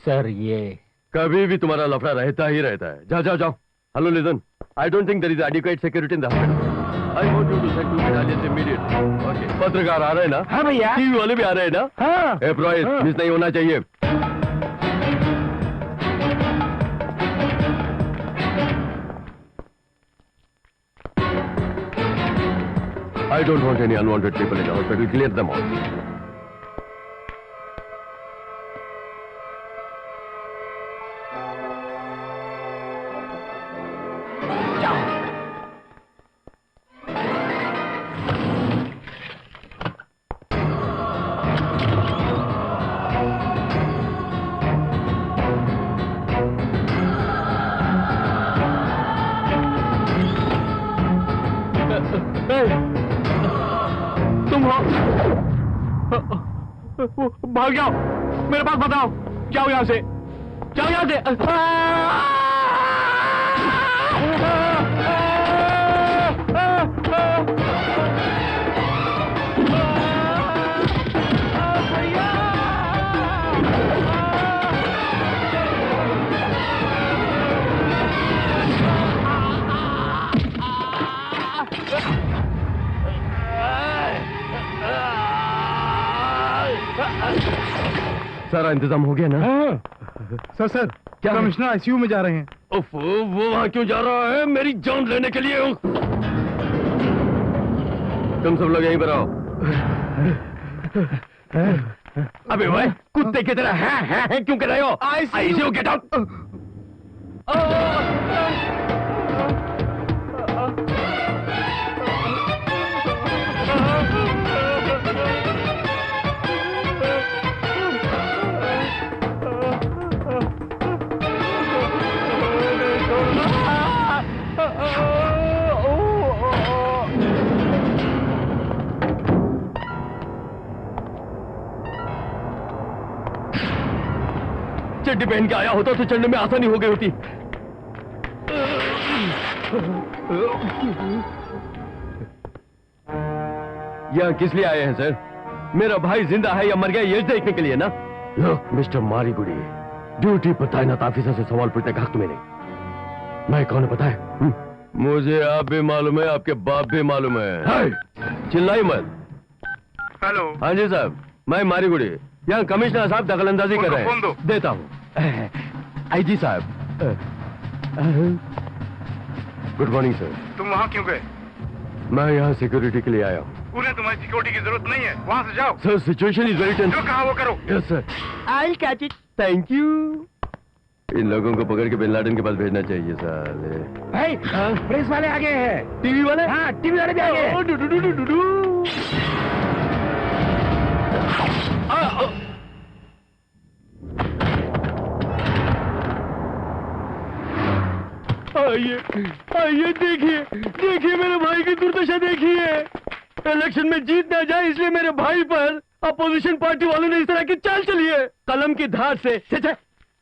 सर ये कभी भी तुम्हारा लफड़ा रहता ही रहता है। जाओ जाओ जाओ। Hello, listen. I don't think there is adequate security in the hospital. I want you to check 2 battalions immediately. Okay. पत्रकार आ रहे हैं ना? हाँ भैया। टीवी वाले भी आ रहे हैं ना? हाँ। एम्प्लॉइज मिस नहीं होना चाहिए। I don't want any unwanted people in the hospital. Clear them all. तुम हो? भाग जाओ, मेरे पास बताओ। जाओ यहाँ से, जाओ यहाँ से। सारा इंतजाम हो गया ना? सर सर, क्या कमिश्नर आईसीयू में जा रहे हैं। उफ, वो वहां क्यों जा रहा है? मेरी जान लेने के लिए। तुम सब लोग यहीं पर आओ। अबे भाई, कुत्ते की तरह है क्यों कर रहे हो? ICU get out. चड्डी पहन के आया होता तो चढ़ने में आसानी हो गई होती। यहाँ किस लिए आए हैं सर? मेरा भाई जिंदा है या मर गया ये देखने के लिए ना? मिस्टर मारीगुड़ी, ड्यूटी पर तैनात ऑफिसर से सवाल पूछने का हक तुम्हें नहीं। मैं कौन है पता है? मुझे आप भी मालूम है, आपके बाप भी मालूम है। चिल्लाई मत। हेलो। हाँ जी साहब, मैं मारीगुड़ी, यहाँ कमिश्नर साहब दखलंदाजी कर रहे हैं। देता हूँ। आईजी साहब। Good morning sir. तुम वहाँ क्यों गए? मैं यहाँ सिक्योरिटी के लिए आया हूँ। उन्हें तुम्हारी सिक्योरिटी की जरूरत नहीं है, वहाँ से जाओ। Sir situation is very tense. जो कहा वो करो। Yes sir. I'll catch it. Thank you. इन लोगों को पकड़ के बिन लादेन के पास भेजना चाहिए साले। भाई, प्रेस वाले आ गए हैं। टीवी वाले? हाँ, टीवी वाले भी आ गए हैं। आइए आइए, देखिए देखिए मेरे भाई की दुर्दशा देखिए। इलेक्शन में जीत ना जाए इसलिए मेरे भाई पर अपोजिशन पार्टी वालों ने इस तरह की चाल चली है। कलम की धार से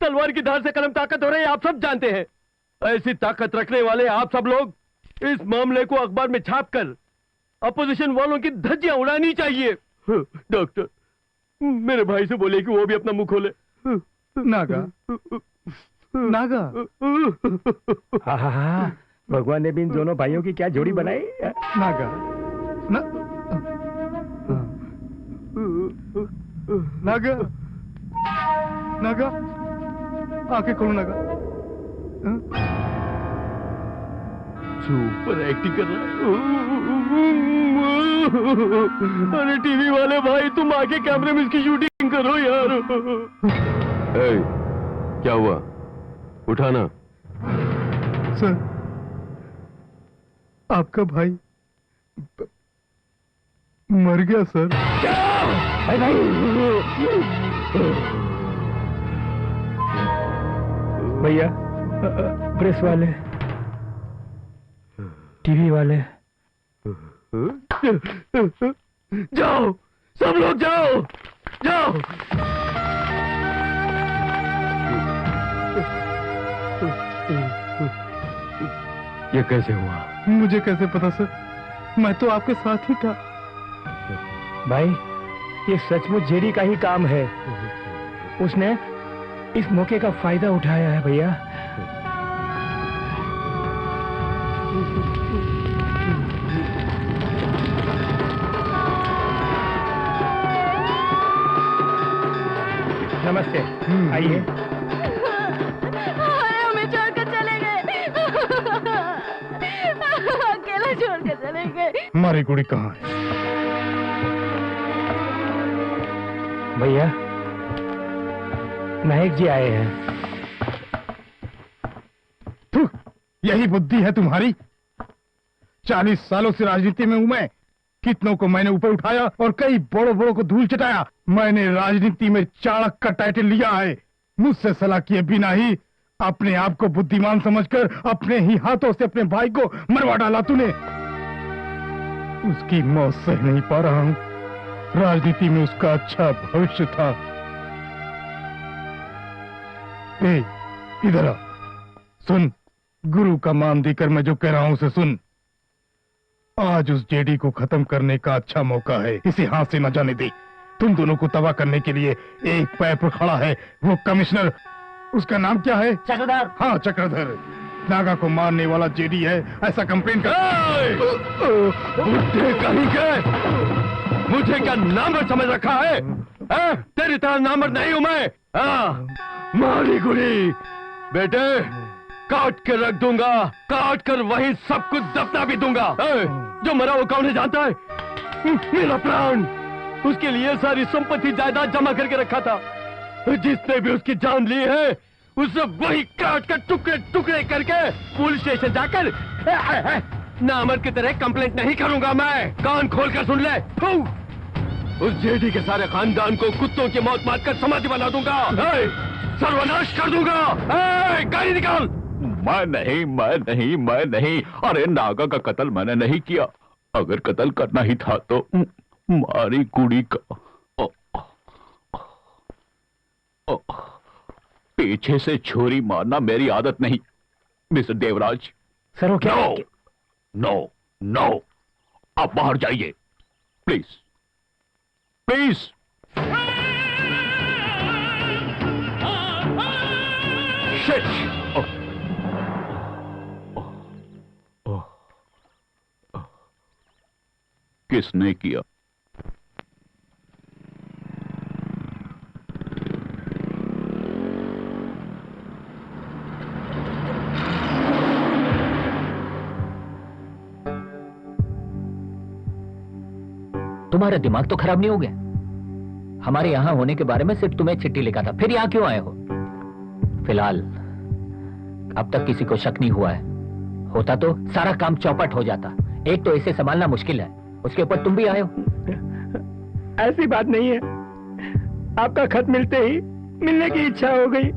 तलवार की धार से कलम ताकत हो रही है, आप सब जानते हैं। ऐसी ताकत रखने वाले आप सब लोग इस मामले को अखबार में छापकर अपोजिशन वालों की धज्जियां उड़ानी चाहिए। डॉक्टर, मेरे भाई से बोले कि वो भी अपना मुंह खोले। नागा, नागा। हाँ, भगवान ने भी इन दोनों भाइयों की क्या जोड़ी बनाई। नागा, नागा, नागा, आंखें खोलो नागा। सुपर एक्टिंग कर रहा है। अरे टीवी वाले भाई, तुम आके कैमरे में इसकी शूटिंग करो यार। क्या हुआ? उठाना। सर, आपका भाई मर गया सर। भाई भाई, भैया, प्रेस वाले, टीवी वाले, जाओ, सब लोग जाओ, जाओ। ये कैसे हुआ? मुझे कैसे पता सर, मैं तो आपके साथ ही था। भाई, ये सचमुच जेडी का ही काम है। उसने इस मौके का फायदा उठाया है भैया। नमस्ते, आइए। हमें छोड़कर चले गए। अकेला छोड़कर चले गए। हमारी कुड़ी कहाँ है? भैया, नायक जी आए हैं। यही बुद्धि है तुम्हारी? 40 सालों से राजनीति में हूं मैं। कितनों को मैंने ऊपर उठाया और कई बड़ों बड़ों को धूल चटाया। मैंने राजनीति में चाणक्य का टाइटल लिया है। मुझसे सलाह किए बिना ही अपने आप को बुद्धिमान समझकर अपने ही हाथों से अपने भाई को मरवा डाला तूने। उसकी मौत सह नहीं पा रहा हूं। राजनीति में उसका अच्छा भविष्य था। ए, इधर आ, सुन। गुरु का मान देकर मैं जो कह रहा हूं उसे सुन। आज उस जेडी को खत्म करने का अच्छा मौका है, इसे हाथ से न जाने दे। तुम दोनों को तबाह करने के लिए एक पैर पर खड़ा है वो कमिश्नर, उसका नाम क्या है? चक्रधर। हाँ, चक्रधर। नागा को मारने वाला जेडी है, ऐसा कंप्लेन कर। बुढ़े कहीं के मुझे क्या नामर समझ रखा है? तेरी तरह नामर नहीं हूं मैं। मारी गुड़ी बेटे, काट के रख दूंगा, काट कर वहीं सब कुछ दफना भी दूंगा। जो मरा वो कौन है जानता है? मेरा प्राण। उसके लिए सारी संपत्ति जायदाद जमा करके रखा था। जिसने भी उसकी जान ली है उसे वही काट कर टुकड़े टुकड़े करके पुलिस स्टेशन जाकर नामर की तरह कंप्लेंट नहीं करूंगा मैं। कान खोल कर सुन ले। उस जेडी के सारे खानदान को कुत्तों की मौत मारकर समाधि बना दूंगा। सर्वनाश कर दूंगा। गाड़ी निकाल। मैं नहीं। अरे नागा का कत्ल मैंने नहीं किया। अगर कत्ल करना ही था तो मारी कुड़ी का पीछे से छुरी मारना मेरी आदत नहीं मिस्टर देवराज। सर वो क्या? नो, आप बाहर जाइए प्लीज। किसने किया? तुम्हारा दिमाग तो खराब नहीं हो गया? हमारे यहां होने के बारे में सिर्फ तुम्हें चिट्ठी लिखा था, फिर यहां क्यों आए हो? फिलहाल अब तक किसी को शक नहीं हुआ है। होता तो सारा काम चौपट हो जाता। एक तो इसे संभालना मुश्किल है, उसके ऊपर तुम भी आए हो। ऐसी बात नहीं है। आपका खत मिलते ही मिलने की इच्छा हो गई।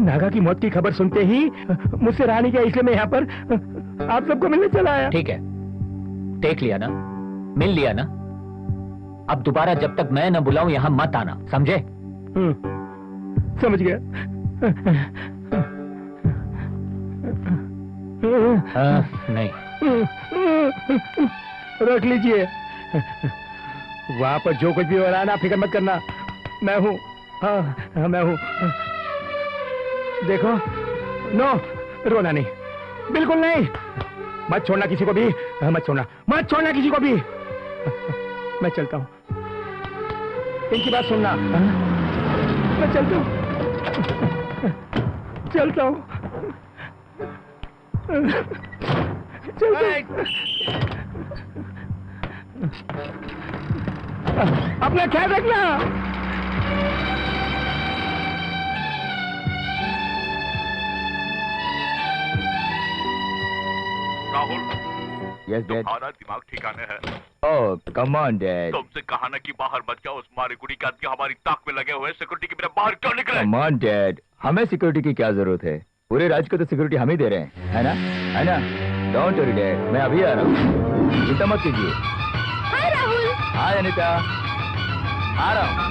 नागा की मौत की खबर सुनते ही मुझसे रहा नहीं गया, इसलिए मैं यहाँ पर आप सबको मिलने चला आया। ठीक है, देख लिया ना, मिल लिया ना। अब दोबारा जब तक मैं न बुलाऊं यहाँ मत आना, समझे? समझ गया। नहीं, रख लीजिए। वहां पर जो कुछ भी हो रहा है ना, फिक्र मत करना, मैं हूँ। हाँ, मैं हूँ। देखो, नो, रोना नहीं, बिल्कुल नहीं। मत छोड़ना किसी को भी, मत छोड़ना किसी को भी। मैं चलता हूँ, इनकी बात सुनना। मैं चलता हूँ। अपना ख्याल रखना। Rahul, yes dad. तुम्हारा दिमाग ठिकाने है। ओह कम ऑन डैड। तुमसे कहा ना कि बाहर मत जाओ। उस मारी गुड़ी के आदमी हमारी ताक में लगे हुए, सिक्योरिटी की बिना बाहर क्यों निकले? कम ऑन डैड, हमें सिक्योरिटी की क्या जरूरत है? पूरे राज्य को तो सिक्योरिटी हम ही दे रहे हैं, है ना? डोंट वरी डैड, मैं अभी आ रहा हूँ, चिंता मत कीजिए। हाय राहुल। हाय अनीता, आ रहा हूँ।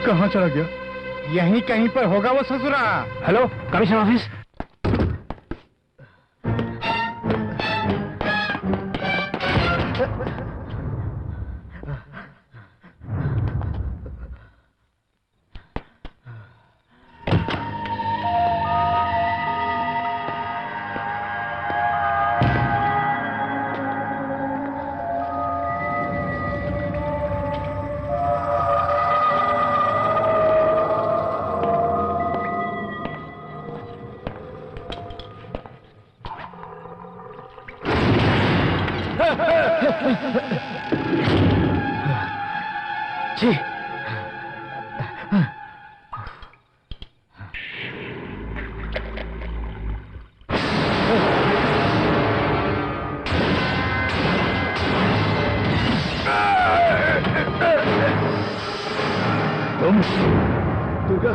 कहाँ चला गया? यहीं कहीं पर होगा वो ससुरा। Hello, commissioner office. जी। तुम दुर्गा,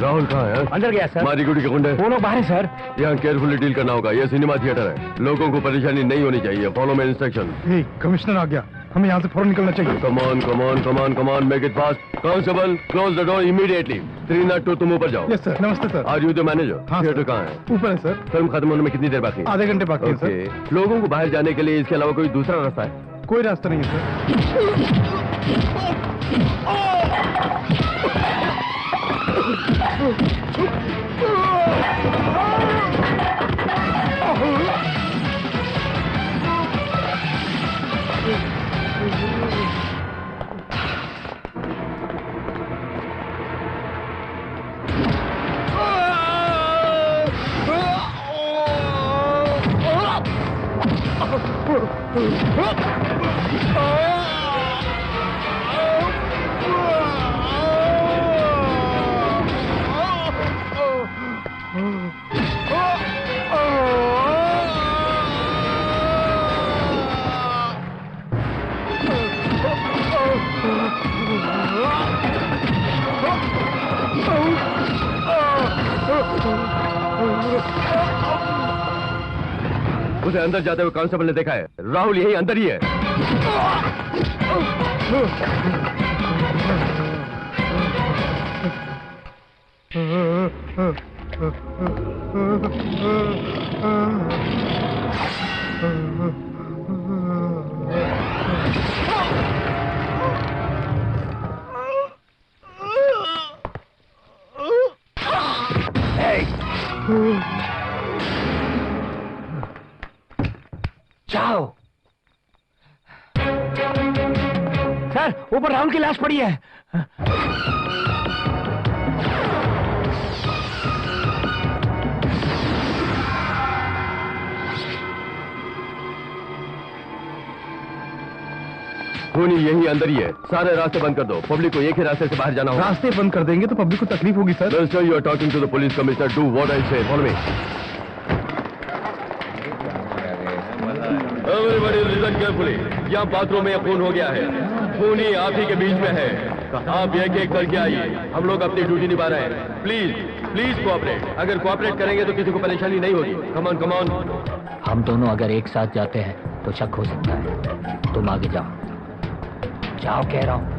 राहुल कहाँ है? अंदर गया सर। मारी गुड़ी के गुंडे वो लोग बाहर हैं सर। यहाँ केयरफुली डील करना होगा, ये सिनेमा थिएटर है, लोगों को परेशानी नहीं होनी चाहिए। Follow my instruction. कमिश्नर आ गया, हमें यहाँ से फौरन निकलना चाहिए। Come on come on come on come on, make it fast. Constable, close the door immediately. 302 तुम ऊपर जाओ। Yes sir. नमस्ते sir. Are you the manager? हाँ, थिएटर सर। कहाँ है? ऊपर है सर। फिल्म खत्म होने में कितनी देर बाकी है? आधे घंटे बाकी है सर। ओके, लोगों को बाहर जाने के लिए इसके अलावा कोई दूसरा रास्ता है? कोई रास्ता नहीं है उसे अंदर जाते हुए कांस्टेबल ने देखा है। राहुल यही अंदर ही है। जाओ। सर, ऊपर राहुल की लाश पड़ी है। खूनी यही अंदर ही है, सारे रास्ते बंद कर दो, पब्लिक को एक ही रास्ते से बाहर जाना होगा। रास्ते बंद कर देंगे तो पब्लिक को तकलीफ होगी sir. Mister, you are talking to the police commissioner, do what I say, follow me. Everybody listen carefully, यहाँ बाथरूम में खून हो गया है, खूनी आप ही के बीच में है, आप एक एक करके आइए, हम लोग अपनी ड्यूटी निभा रहे हैं, प्लीज प्लीज कोऑपरेट, अगर कोऑपरेट करेंगे तो किसी को परेशानी नहीं होगी, कम ऑन कम ऑन। हम दोनों अगर एक साथ जाते हैं तो शक हो सकता है, तुम आगे जाओ, जाओ कह रहा हूं।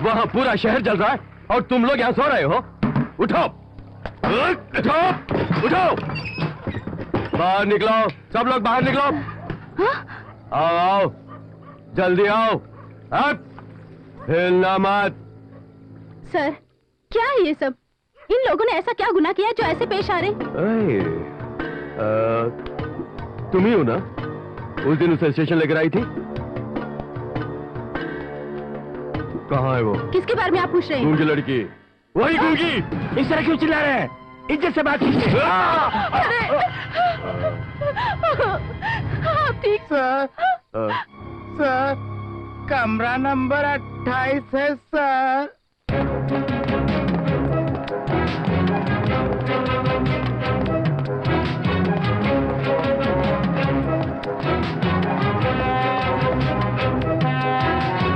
वहां पूरा शहर जल रहा है और तुम लोग यहां सो रहे हो। उठो उठो उठो, बाहर निकलो, सब लोग बाहर निकलो। आओ आओ, जल्दी आओ, अब हिलना मत। सर, क्या है ये सब? इन लोगों ने ऐसा क्या गुनाह किया जो ऐसे पेश आ रहे? तुम ही हो ना उस दिन उसे स्टेशन लेकर आई थी? कहाँ है वो? किसके बारे में आप पूछ रहे हैं? गूंगी लड़की, वही गूंगी। इस तरह क्यों चिल्ला रहे हैं? इज्जत से बात कीजिए। आप ठीक? सर सर, कमरा नंबर 28 है सर।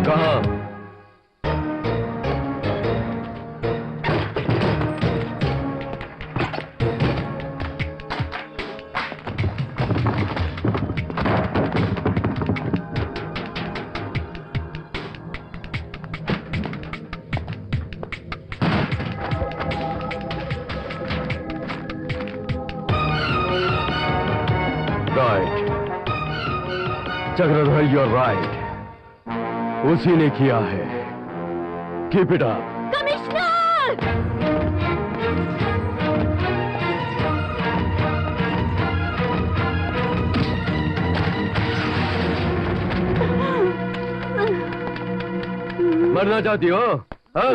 कहाँ? चक्रधर, यू आर राइट, उसी ने किया है। Keep it up. कमिश्नर! मरना चाहती हो? हाँ?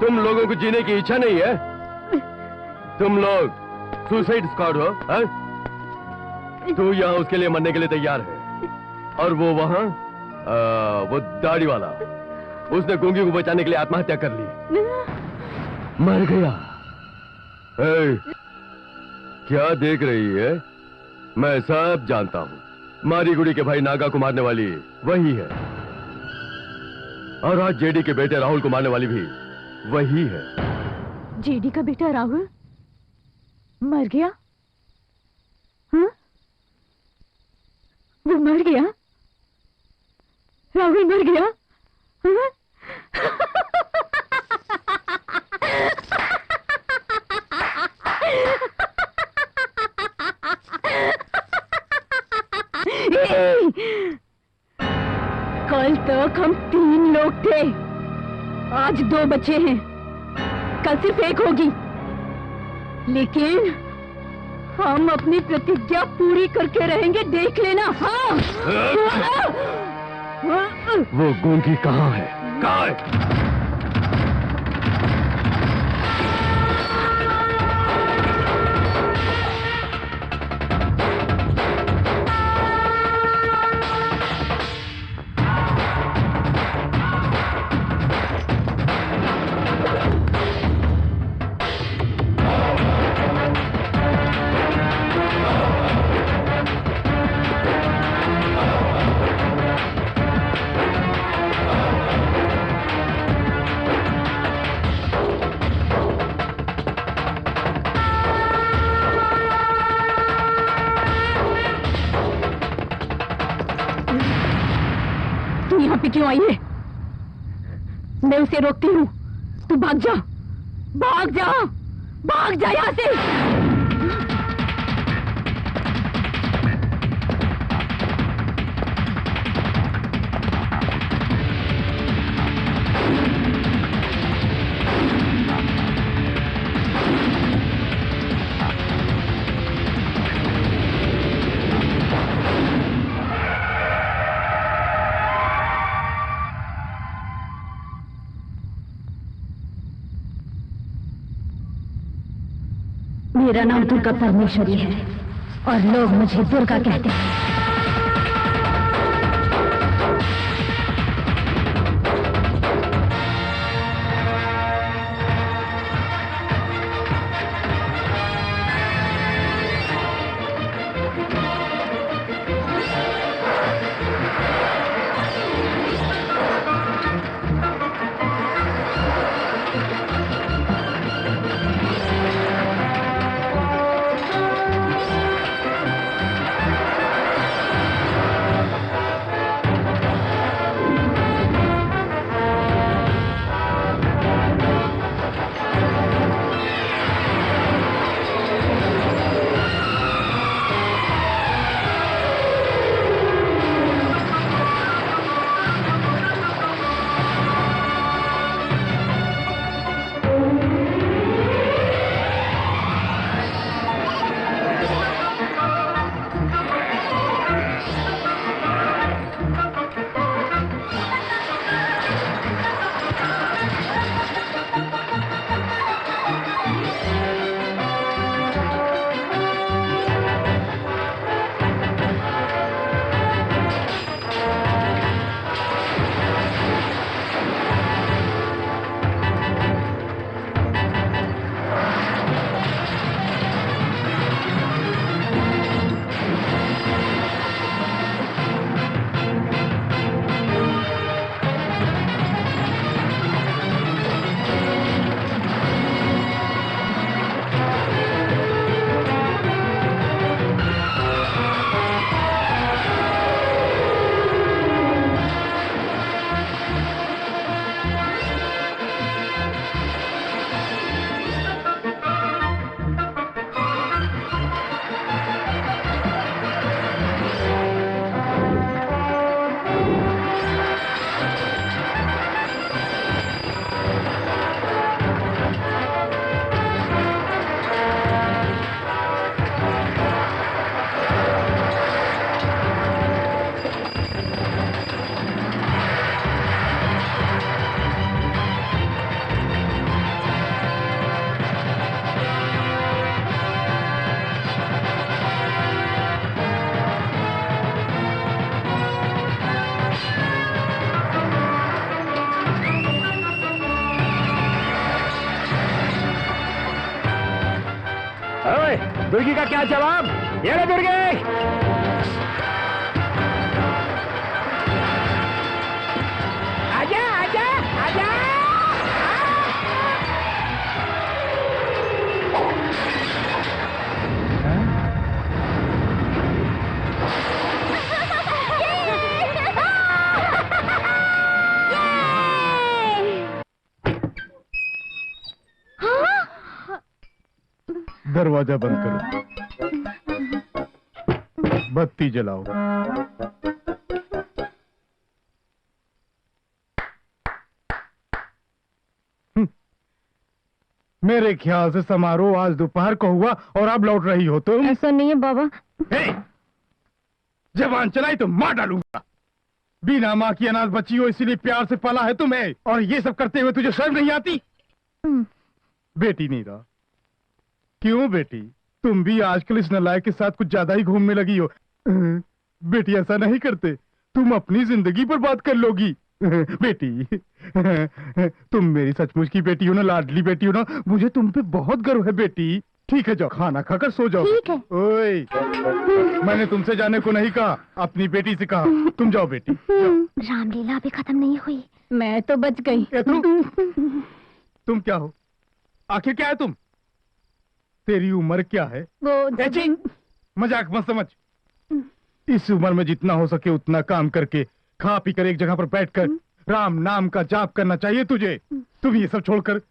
तुम लोगों को जीने की इच्छा नहीं है? तुम लोग सुसाइड स्क्वाड हो? हाँ? तू यहाँ उसके लिए मरने के लिए तैयार है, और वो वहाँ वो दाढ़ी वाला, उसने गूंगी को बचाने के लिए आत्महत्या कर ली। मर गया। ए, क्या देख रही है? मैं सब जानता हूं। मारी गुड़ी के भाई नागा को मारने वाली वही है, और आज जेडी के बेटे राहुल को मारने वाली भी वही है। जेडी का बेटा राहुल मर गया? हाँ? वो मर गया? राहुल मर गया? हाँ? कल तक हम 3 लोग थे, आज 2 बचे हैं। कल सिर्फ 1 होगी, लेकिन हम अपनी प्रतिज्ञा पूरी करके रहेंगे, देख लेना। हाँ। वो गूंगी कहाँ है? कहाँ है? यहाँ पे क्यों आई है? मैं उसे रोकती हूँ, तू भाग जा, भाग जा, भाग जा यहाँ से। मेरा नाम दुर्गा परमेश्वरी है और लोग मुझे दुर्गा कहते हैं। दुर्गी का क्या जवाब? ये लो दुर्गी। आजा आजा आजा। दरवाजा बंद करो, बत्ती जलाओ। मेरे ख्याल से समारोह आज दोपहर को हुआ और अब लौट रही हो तुम। ऐसा नहीं है बाबा। जबान चलाई तो मार डालूंगा। बिना माँ की अनाथ बच्ची हो, इसीलिए प्यार से पाला है तुम्हें, और ये सब करते हुए तुझे शर्म नहीं आती? बेटी नीरा, क्यों बेटी, तुम भी आजकल इस नालायक के साथ कुछ ज्यादा ही घूमने लगी हो। बेटी ऐसा नहीं करते, तुम अपनी जिंदगी बर्बाद कर लोगी। बेटी, तुम मेरी सचमुच की बेटी हो ना, लाडली बेटी हो ना, मुझे तुम पे बहुत गर्व है बेटी। ठीक है, जाओ खाना खाकर सो जाओ। ठीक है। ओए, मैंने तुमसे जाने को नहीं कहा, अपनी बेटी से कहा। तुम जाओ बेटी, जाओ। रामलीला अभी खत्म नहीं हुई, मैं तो बच गई। तुम क्या हो, आखिर क्या है तुम? तेरी उम्र क्या है? वो मजाक मत समझ। इस उम्र में जितना हो सके उतना काम करके, खा पी कर एक जगह पर बैठकर राम नाम का जाप करना चाहिए तुझे। तुम ये सब छोड़कर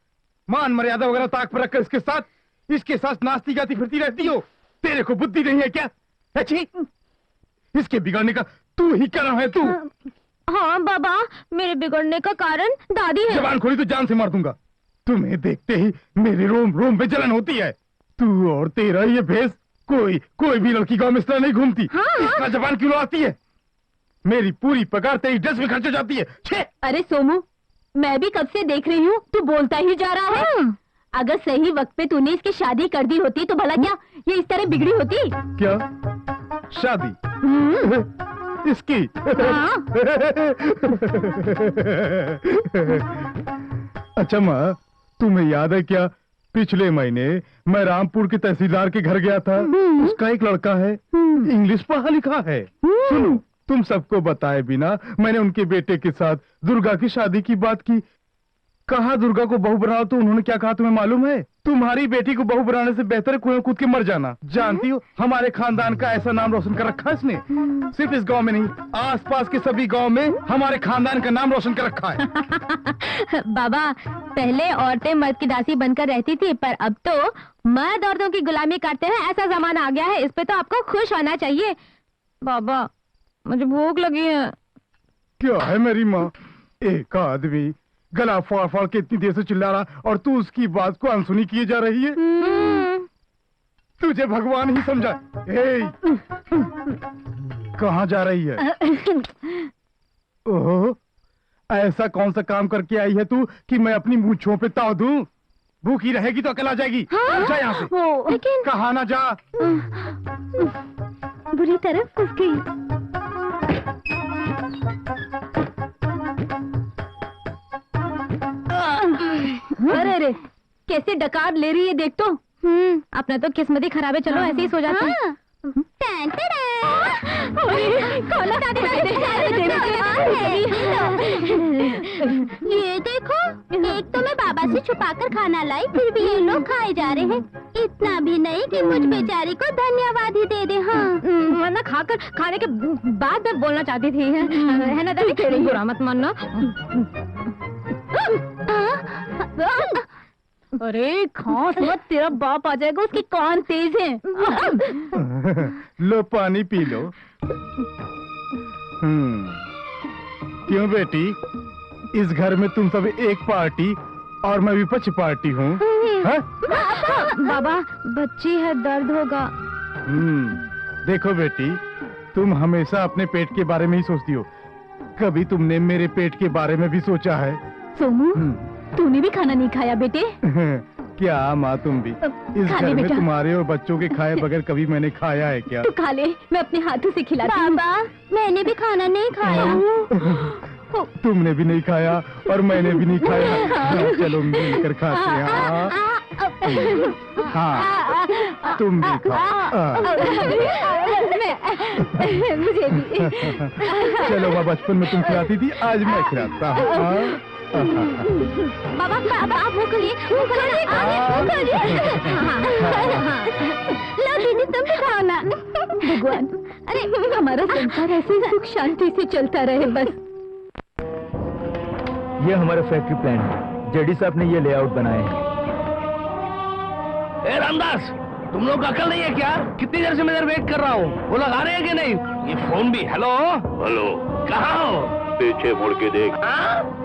मान मर्यादा वगैरह ताक पर रखकर इसके साथ नाचती गाती फिरती रहती हो। तेरे को बुद्धि नहीं है क्या? अच्छी, इसके बिगड़ने का तू ही कारण है, तू। हाँ बाबा, मेरे बिगड़ने का कारण दादी है। जबान खोली तो जान से मार दूंगा। तुम्हें देखते ही मेरे रोम रोम पे जलन होती है। तू और तेरा ये भेष, कोई भी लड़की गांव में इस तरह नहीं घूमती। हाँ। इतना जबान क्यों आती है? मेरी पूरी पगार तेरी ड्रेस में खर्च हो जाती है। छे! अरे सोमू, मैं भी कब से देख रही हूँ, तू बोलता ही जा रहा है। अगर सही वक्त पे तूने इसकी शादी कर दी होती तो भला क्या ये इस तरह बिगड़ी होती? क्या शादी? इसकी? अच्छा माँ, तुम्हें याद है क्या, पिछले महीने मैं रामपुर के तहसीलदार के घर गया था। उसका एक लड़का है, इंग्लिश पढ़ा लिखा है। सुनो, तुम सबको बताए बिना मैंने उनके बेटे के साथ दुर्गा की शादी की बात की। कहा दुर्गा को बहू बनाओ, तो उन्होंने क्या कहा तुम्हें मालूम है? तुम्हारी बेटी को बहू बनाने से बेहतर है कुएं कूद के मर जाना। जानती हो, हमारे खानदान का ऐसा नाम रोशन कर रखा है इसने। सिर्फ इस गांव में नहीं, आसपास के सभी गांव में हमारे खानदान का नाम रोशन कर रखा है। बाबा, पहले औरतें मर्द की दासी बनकर रहती थी, पर अब तो मर्द औरतों की गुलामी करते हैं, ऐसा जमाना आ गया है। इस पे तो आपको खुश होना चाहिए। बाबा, मुझे भूख लगी है। क्या है मेरी माँ, एक आदमी गला फाड़ फाड़ के इतनी देर से चिल्ला रहा और तू उसकी बात को अनसुनी किए जा रही है। तुझे भगवान ही समझा। कहाँ जा रही है? ओह, ऐसा कौन सा काम करके आई है तू कि मैं अपनी मूंछों पे ताव दूं? भूखी रहेगी तो अकल आ जाएगी। जा यहाँ से। लेकिन कहा ना जा। बुरी तरह फंस गई। अरे कैसे डकार ले रही है देख तो। अपना तो किस्मत ही खराब है। चलो ऐसे ही सो जाते हैं। ये देखो, एक तो मैं बाबा से छुपाकर खाना लाई, फिर भी ये लोग खाए जा रहे हैं। इतना भी नहीं कि मुझ बेचारी को धन्यवाद ही दे दे। हाँ, वरना खाने के बाद मैं बोलना चाहती थी, है ना दादी? बुरा मत मानना। अरे खांस मत, तेरा बाप आ जाएगा, उसकी कान तेज है। लो पानी पी लो। क्यों बेटी, इस घर में तुम सब एक पार्टी और मैं विपक्ष पार्टी हूँ। बाबा, बच्ची है, दर्द होगा। देखो बेटी, तुम हमेशा अपने पेट के बारे में ही सोचती हो, कभी तुमने मेरे पेट के बारे में भी सोचा है? सोमू, तूने भी खाना नहीं खाया बेटे? क्या माँ, तुम भी इस घर में तुम्हारे और बच्चों के खाए बगैर कभी मैंने खाया है क्या? तू खा ले, मैं अपने हाथों से खिलाती हूँ। बाबा, मैंने भी खाना नहीं खाया। तुमने भी नहीं खाया और मैंने भी नहीं खाया। चलो मिलकर खाते हैं। हाँ। तुम भी खाओ। मुझे भी। चलो मैं बचपन में तुम खिलाती थी, आज मैं खिलाता हूँ। बाबा बाबा आप वो करिए, वो करिए, वो करिए। लो दीदी तुम भी खाओ ना। भगवान, अरे हमारा संसार ऐसे ही सुख शांति से चलता रहे बस। ये हमारा फैक्ट्री प्लान है, जेडी साहब ने ये लेआउट बनाए हैं। ए रामदास, तुम लोग अकल नहीं है क्या? कितनी देर से मैं इधर वेट कर रहा हूँ, वो लोग आ रहे हैं कि नहीं? ये फोन भी। हेलो हेलो, कहाँ हो? पीछे मुड़ के देख। हाँ?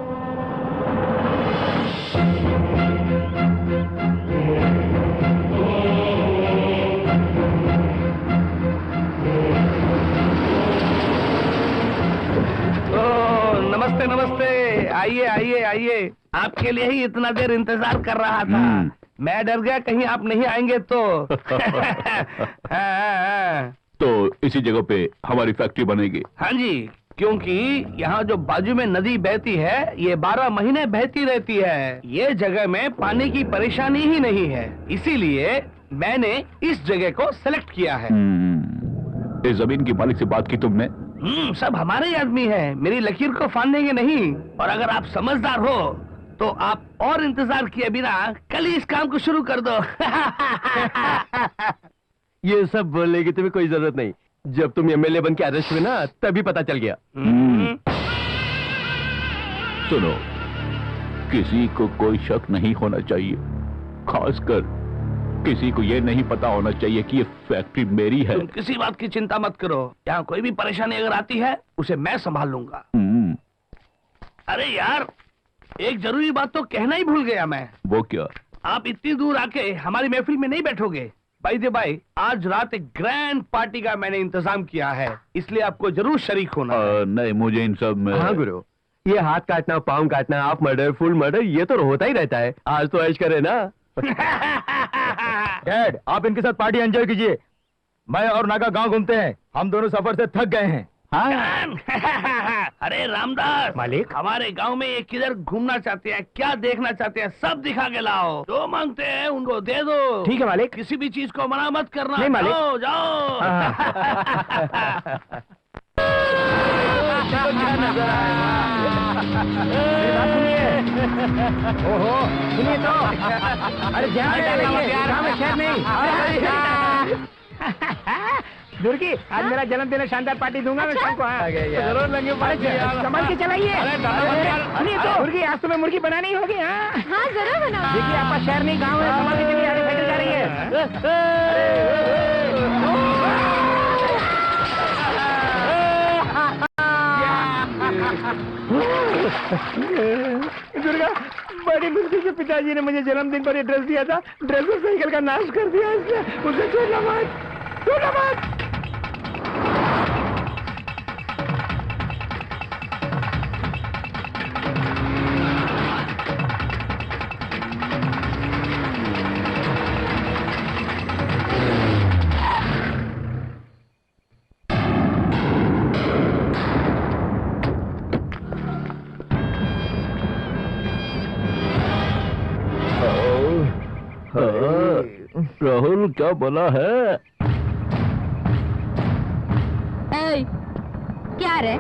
नमस्ते नमस्ते, आइए आइए आइए। आपके लिए ही इतना देर इंतजार कर रहा था। मैं डर गया कहीं आप नहीं आएंगे तो। हाँ। तो इसी जगह पे हमारी फैक्ट्री बनेगी। हाँ जी, क्योंकि यहाँ जो बाजू में नदी बहती है, ये 12 महीने बहती रहती है। ये जगह में पानी की परेशानी ही नहीं है, इसीलिए मैंने इस जगह को सेलेक्ट किया है। इस जमीन की मालिक से बात की तुमने? सब हमारे ही आदमी है, मेरी लकीर को फाड़ेंगे नहीं। और अगर आप समझदार हो तो आप और इंतजार किए बिना कल ही इस काम को शुरू कर दो। ये सब बोलने की तुम्हें कोई जरूरत नहीं। जब तुम एमएलए बन के अरेस्ट हुए ना, तभी पता चल गया। सुनो, किसी को कोई शक नहीं होना चाहिए, खासकर किसी को ये नहीं पता होना चाहिए कि ये फैक्ट्री मेरी है। तुम किसी बात की चिंता मत करो, यहाँ कोई भी परेशानी अगर आती है उसे मैं संभाल लूंगा। अरे यार, एक जरूरी बात तो कहना ही भूल गया मैं। वो क्या? आप इतनी दूर आके हमारी महफिल में नहीं बैठोगे। भाई, आज रात एक ग्रैंड पार्टी का मैंने इंतजाम किया है, इसलिए आपको जरूर शरीक होना है। नहीं, मुझे इन सब में। हाँ गुरु, ये हाथ काटना, पाँव काटना, हाफ मर्डर, फुल मर्डर, ये तो होता ही रहता है। आज तो ऐश करे ना। डैड, आप इनके साथ पार्टी एंजॉय कीजिए। मैं और नागा गांव घूमते हैं, हम दोनों सफर से थक गए हैं। हाँ? अरे रामदास मालिक, हमारे गांव में ये किधर घूमना चाहते हैं, क्या देखना चाहते हैं, सब दिखा के लाओ। जो मांगते हैं उनको दे दो। ठीक है मालिक। किसी भी चीज को मना मत करना। नहीं मालिक। जाओ जाओ। ओहो, सुनिए तो। अरे ध्यान नहीं। दुर्गी, आज मेरा जन्मदिन है, शानदार पार्टी दूंगा मैं शाम को। जरूर लेंगे। संभाल के चलाइए। सुनिए तो दुर्गी, आज तुम्हें मुर्गी बनानी ही होगी। हाँ जरूर बनाओ। देखिए आपका शहर नहीं गाँव है, संभाल के चलिए, आगे साइकिल जा रही है। दुर्गा, बड़ी मुश्किल से पिताजी ने मुझे जन्मदिन पर ये ड्रेस दिया था, ड्रेस और साइकिल का नाश कर दिया इसने। उसे छोड़ना मत, छोड़ना मत। राहुल क्या बोला है? क्या रे,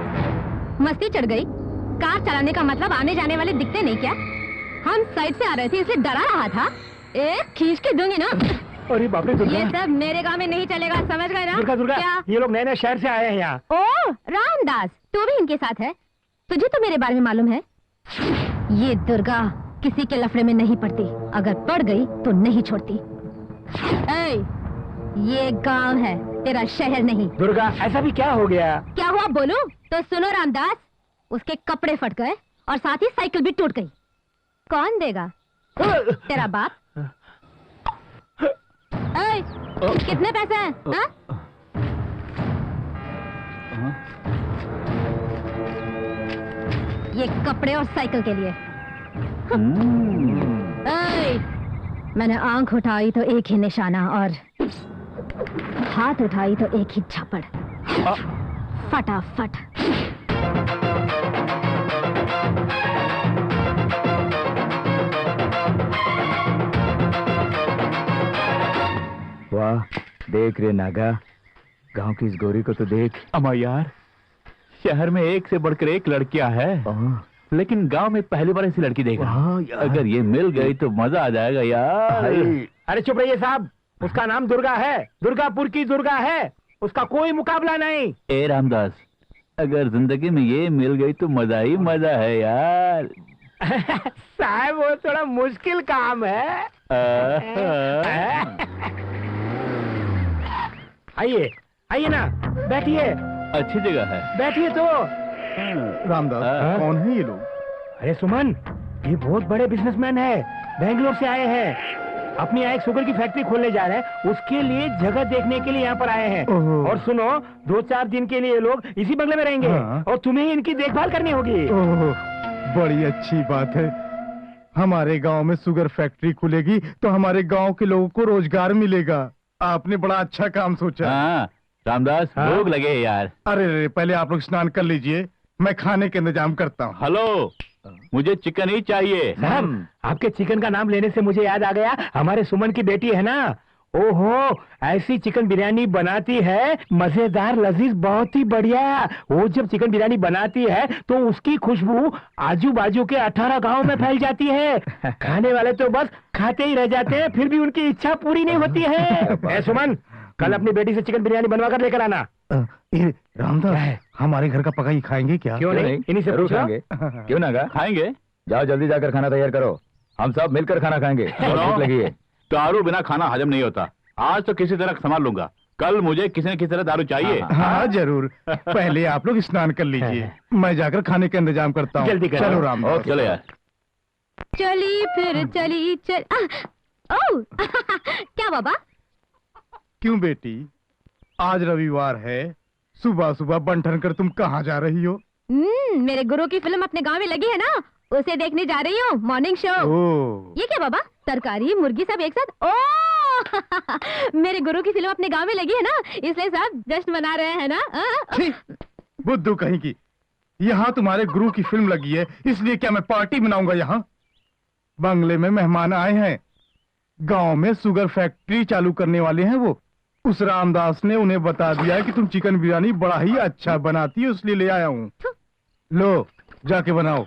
मस्ती चढ़ गई? कार चलाने का मतलब आने जाने वाले दिखते नहीं क्या? हम साइड से आ रहे थे इसलिए डरा रहा था। एक खींच के दूंगी ना। अरे बाप रे दुर्गा, ये सब मेरे गांव में नहीं चलेगा, समझ गए ना? दुर्गा, क्या? ये लोग नए नए शहर से आए हैं यहाँ। ओ रामदास, तू भी इनके साथ है? तुझे तो मेरे बारे में मालूम है। ये दुर्गा किसी के लफड़े में नहीं पड़ती, अगर पड़ गई तो नहीं छोड़ती। ये गांव है, तेरा शहर नहीं। दुर्गा, ऐसा भी क्या हो गया? क्या हुआ बोलूं? तो सुनो रामदास, उसके कपड़े फट गए और साथ ही साइकिल भी टूट गई। कौन देगा? तेरा बाप। कितने पैसे हैं? ये कपड़े और साइकिल के लिए। मैंने आंख उठाई तो एक ही निशाना और हाथ उठाई तो एक ही झापड़। फटाफट। वाह, देख रे नागा, गांव की इस गोरी को तो देख। अमा यार, शहर में एक से बढ़कर एक लड़कियां हैं, लेकिन गांव में पहली बार ऐसी लड़की देखा। अगर ये मिल गई तो मजा आ जाएगा यार। अरे चुप रहिए साहब, उसका नाम दुर्गा है, दुर्गापुर की दुर्गा है, उसका कोई मुकाबला नहीं। ए रामदास, अगर जिंदगी में ये मिल गई तो मजा ही मजा है यार। साहब वो थोड़ा मुश्किल काम है। आइए आइए ना, बैठिए। अच्छी जगह है, बैठिए तो। रामदास, कौन है ये लोग? अरे सुमन, ये बहुत बड़े बिजनेसमैन है, बेंगलोर से आए हैं। अपनी एक शुगर की फैक्ट्री खोलने जा रहे हैं, उसके लिए जगह देखने के लिए यहाँ पर आए हैं। और सुनो, 2-4 दिन के लिए ये लोग इसी बंगले में रहेंगे। और तुम्हें ही इनकी देखभाल करनी होगी। बड़ी अच्छी बात है। हमारे गांव में शुगर फैक्ट्री खुलेगी तो हमारे गांव के लोगों को रोजगार मिलेगा। आपने बड़ा अच्छा काम सोचा। हाँ, रामदास, भूख लगे यार। अरे पहले आप लोग स्नान कर लीजिए, मैं खाने के इंतजाम करता हूँ। हेलो, मुझे चिकन ही चाहिए। साहब, आपके चिकन का नाम लेने से मुझे याद आ गया, हमारे सुमन की बेटी है ना, ओहो ऐसी चिकन बिरयानी बनाती है, मजेदार लजीज, बहुत ही बढ़िया। वो जब चिकन बिरयानी बनाती है तो उसकी खुशबू आजू बाजू के 18 गांव में फैल जाती है। खाने वाले तो बस खाते ही रह जाते हैं, फिर भी उनकी इच्छा पूरी नहीं होती है। ए सुमन, कल अपनी बेटी से चिकन बिरयानी बनवा कर लेकर आना। रामदास, हमारे घर का पका ही खाएंगे क्या? क्यों नहीं, इन्हीं से पूछो। क्यों ना खाएंगे? जाओ जल्दी जाकर खाना तैयार करो, हम सब मिलकर खाना खाएंगे। भूख लगी है। दारू बिना खाना हजम नहीं होता। आज तो किसी तरह संभाल लूंगा, कल मुझे किसी न किसी तरह दारू चाहिए। हाँ जरूर, पहले आप लोग स्नान कर लीजिए, मैं जाकर खाने का इंतजाम करता हूँ। जल्दी करो। चलो रामदास। चलो यार। चली फिर चली चल। ओह क्या बाबा? क्यों बेटी, आज रविवार है, सुबह सुबह बंठन कर तुम कहाँ जा रही हो? मेरे गुरु की फिल्म अपने गांव में लगी है ना, उसे देखने जा रही हूँ, मॉर्निंग शो। ये क्या बाबा, तरकारी मुर्गी सब एक साथ? ओह मेरे गुरु की फिल्म अपने गांव में लगी है ना, इसलिए सब जश्न मना रहे हैं ना। बुद्धू कहीं की, यहाँ तुम्हारे गुरु की फिल्म लगी है इसलिए क्या मैं पार्टी बनाऊंगा? यहाँ बंगले में मेहमान आए हैं, गांव में शुगर फैक्ट्री चालू करने वाले हैं वो। उस रामदास ने उन्हें बता दिया है कि तुम चिकन बिरयानी बड़ा ही अच्छा बनाती हो, इसलिए ले आया हूँ। लो जाके बनाओ।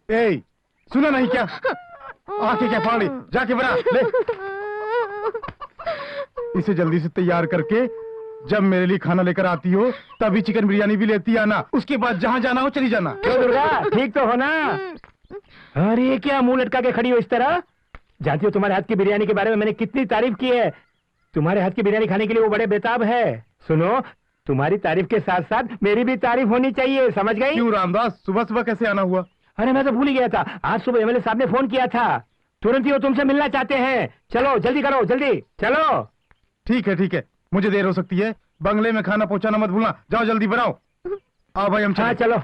ए, सुना नहीं क्या? आंखें क्या फाड़ी, जाके बना ले। इसे जल्दी से तैयार करके जब मेरे लिए खाना लेकर आती हो तभी चिकन बिरयानी भी लेती आना, उसके बाद जहाँ जाना हो चली जाना। क्यों दुर्गा, ठीक तो हो ना? अरे क्या मुंह लटका के खड़ी हो इस तरह? जानती हो तुम्हारे हाथ की बिरयानी के बारे में मैंने कितनी तारीफ की है। तुम्हारे हाथ की बिरयानी खाने के लिए वो बड़े बेताब है। सुनो, तुम्हारी तारीफ के साथ साथ मेरी भी तारीफ होनी चाहिए, समझ गई? क्यों रामदास, सुबह सुबह कैसे आना हुआ? अरे मैं तो भूल ही गया था, आज सुबह एमएलए साहब ने फोन किया था, तुरंत ही वो तुमसे मिलना चाहते हैं। चलो जल्दी करो, जल्दी चलो। ठीक है, मुझे देर हो सकती है, बंगले में खाना पहुंचाना मत भूलना। जाओ जल्दी बनाओ। आओ भाई हम चलें। चलो।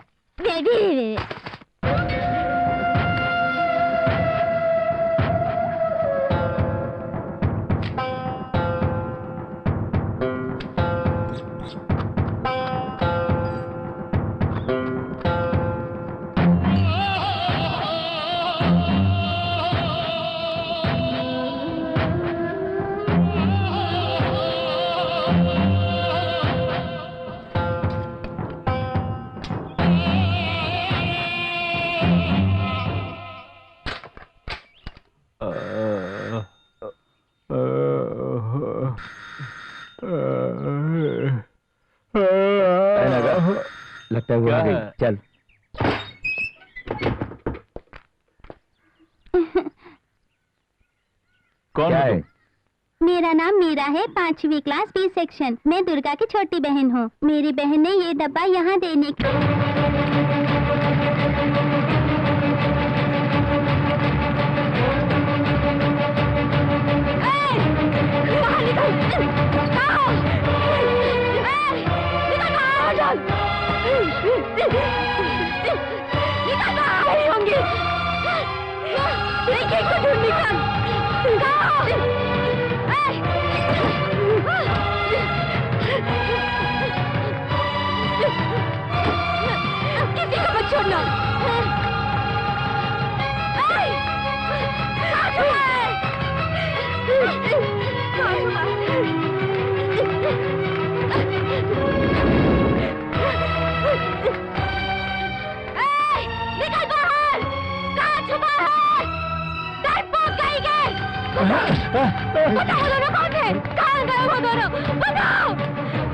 लगता है वो आ गई, चल। कौन है? मेरा नाम मीरा है, 5वीं क्लास बी सेक्शन। मैं दुर्गा की छोटी बहन हूँ। मेरी बहन ने ये डब्बा यहाँ देने छोड़ना। निकल बाहर! कहाँ छुपा है? डरपोक कहीं गए? बताओ वो दोनों कौन थे? कहाँ गए वो दोनों? बताओ!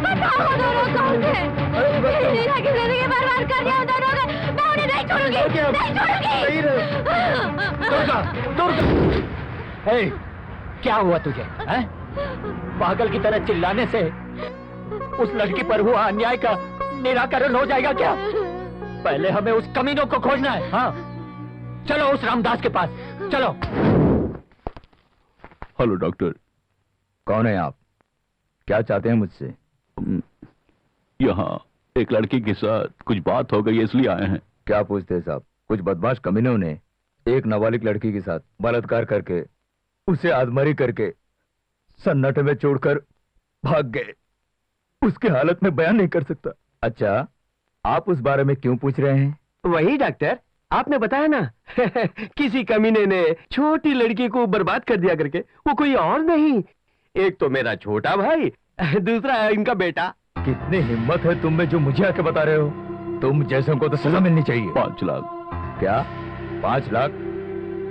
बताओ वो दोनों कौन थे? नीला की जिंदगी बर्बाद कर दिया उन दोनों ने। मैं उन्हें नहीं छोड़ूंगी! नहीं छोड़ूंगी! हे, क्या हुआ तुझे? हैं? पागल की तरह चिल्लाने से उस लड़की पर हुआ अन्याय का निराकरण हो जाएगा क्या? पहले हमें उस कमीनों को खोजना है। हाँ, चलो उस रामदास के पास चलो। Hello doctor. कौन है आप? क्या चाहते हैं मुझसे? यहाँ एक लड़की के साथ कुछ बात हो गई है, इसलिए आए हैं। क्या पूछते हैं साहब? कुछ बदमाश कमीनों ने एक नाबालिग लड़की के साथ बलात्कार करके उसे आदमरी करके सन्नाटे में छोड़कर भाग गए। उसकी हालत में बयान नहीं कर सकता। अच्छा, आप उस बारे में क्यों पूछ रहे हैं? वही डॉक्टर, आपने बताया ना किसी कमीने ने छोटी लड़की को बर्बाद कर दिया करके। वो कोई और नहीं, एक तो मेरा छोटा भाई, दूसरा है इनका बेटा। कितनी हिम्मत है तुम में जो मुझे आके बता रहे हो? तुम जैसों को तो सजा मिलनी चाहिए। 5 लाख। क्या 5 लाख?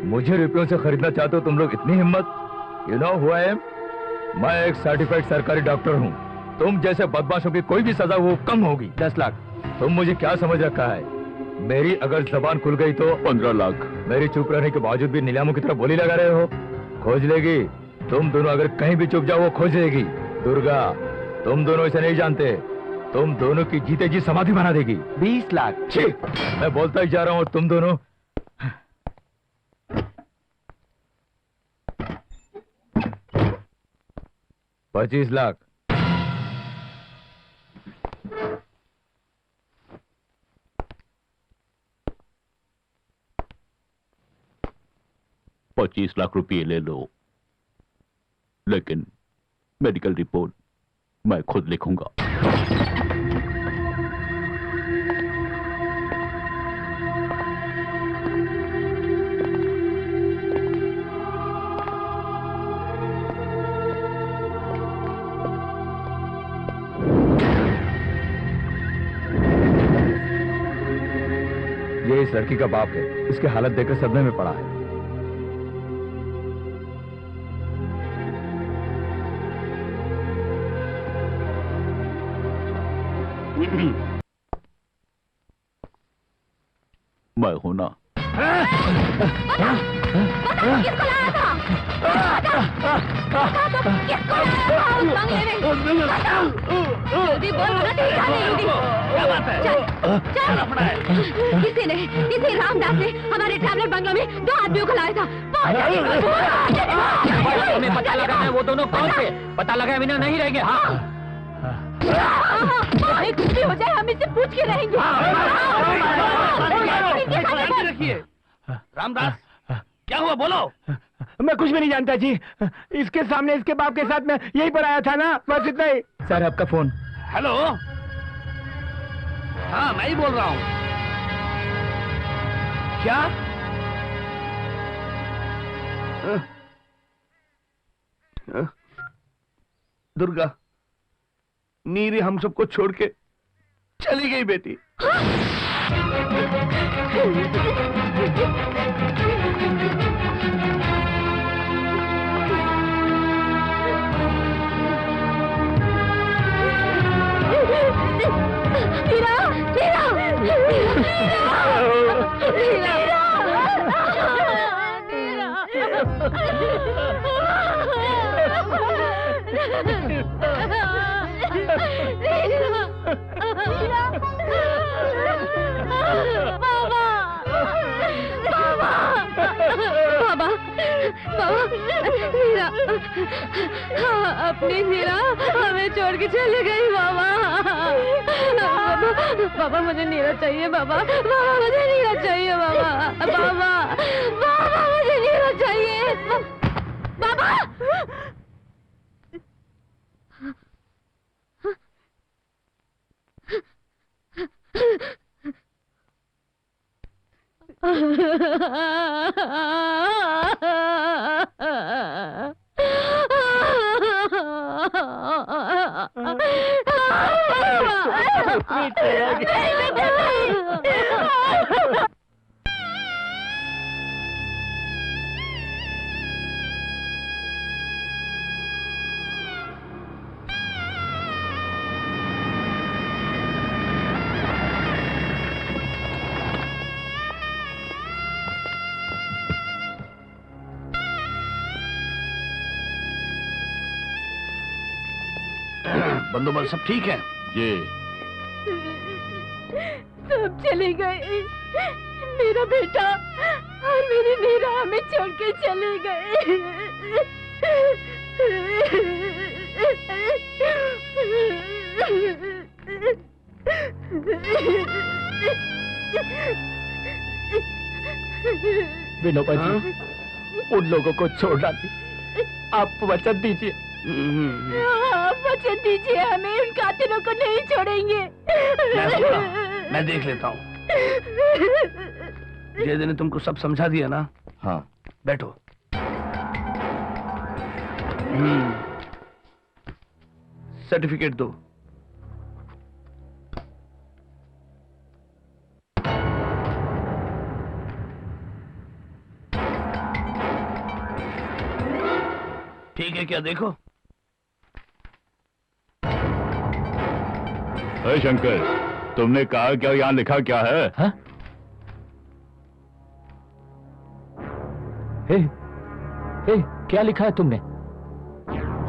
मुझे रुपयों से खरीदना चाहते हो तुम लोग? इतनी हिम्मत? You know who I am? मैं एक सर्टिफाइड सरकारी डॉक्टर हूँ। तुम जैसे बदमाशों की कोई भी सजा वो कम होगी। 10 लाख। तुम मुझे क्या समझ रखा है? मेरी अगर जबान खुल गई तो 15 लाख। मेरी चुप रहने के बावजूद भी नीलामों की तरह बोली लगा रहे हो। खोज लेगी। तुम दोनों अगर कहीं भी चुप जाओ वो खोज लेगी। दुर्गा, तुम दोनों इसे नहीं जानते। तुम दोनों की जीते जी समाधि बना देगी। 20 लाख। ठीक, मैं बोलता ही जा रहा हूँ। तुम दोनों 25 लाख। ₹25 लाख ले लो, लेकिन मेडिकल रिपोर्ट मैं खुद लिखूंगा। ये इस लड़की का बाप है। इसकी हालत देखकर सदमे में पड़ा है। मैं हूं ना। किसको लाया था? किसको लाया था उस बंगले में? जल्दी बोल वरना तेरी जान नहीं होगी। क्या बात है? चल। किसी रामदास ने हमारे ट्रैवलर बंगलों में 2 आदमियों को लाया था। हमें पता लगा है वो दोनों कौन थे। पता लगा बिना नहीं रहेंगे। हाँ, कुछ भी हो जाए हम इससे पूछ के रहेंगे। रखिए। रामदास, क्या हुआ बोलो। मैं कुछ भी नहीं जानता जी। इसके सामने इसके बाप के साथ मैं यहीं पर आया था ना, बस इतना ही। सर आपका फोन। हेलो, हाँ मैं ही बोल रहा हूँ। क्या? दुर्गा, नीरी हम सबको छोड़ के चली गई बेटी। नीरा, नीरा, अपनी नीरा हमें छोड़ के चली गई। बाबा मुझे नीरा चाहिए। बाबा मुझे नीरा चाहिए। बाबा मुझे नीरा चाहिए। बाबा बंदोबस्त सब ठीक है? जी। सब चले गए, मेरा बेटा और मेरी नीरा हमें छोड़ के चले गए। विनोबा जी, उन लोगों को छोड़ना नहीं, आप वचन दीजिए। आप वचन दीजिए हमें, उन कातिलों को नहीं छोड़ेंगे। मैं देख लेता हूँ। जयदेव ने तुमको सब समझा दिया ना? हाँ। बैठो। सर्टिफिकेट दो। ठीक है क्या? देखो। अरे शंकर, तुमने कहा क्या? यहाँ लिखा क्या है? हाँ? हे, क्या लिखा है तुमने?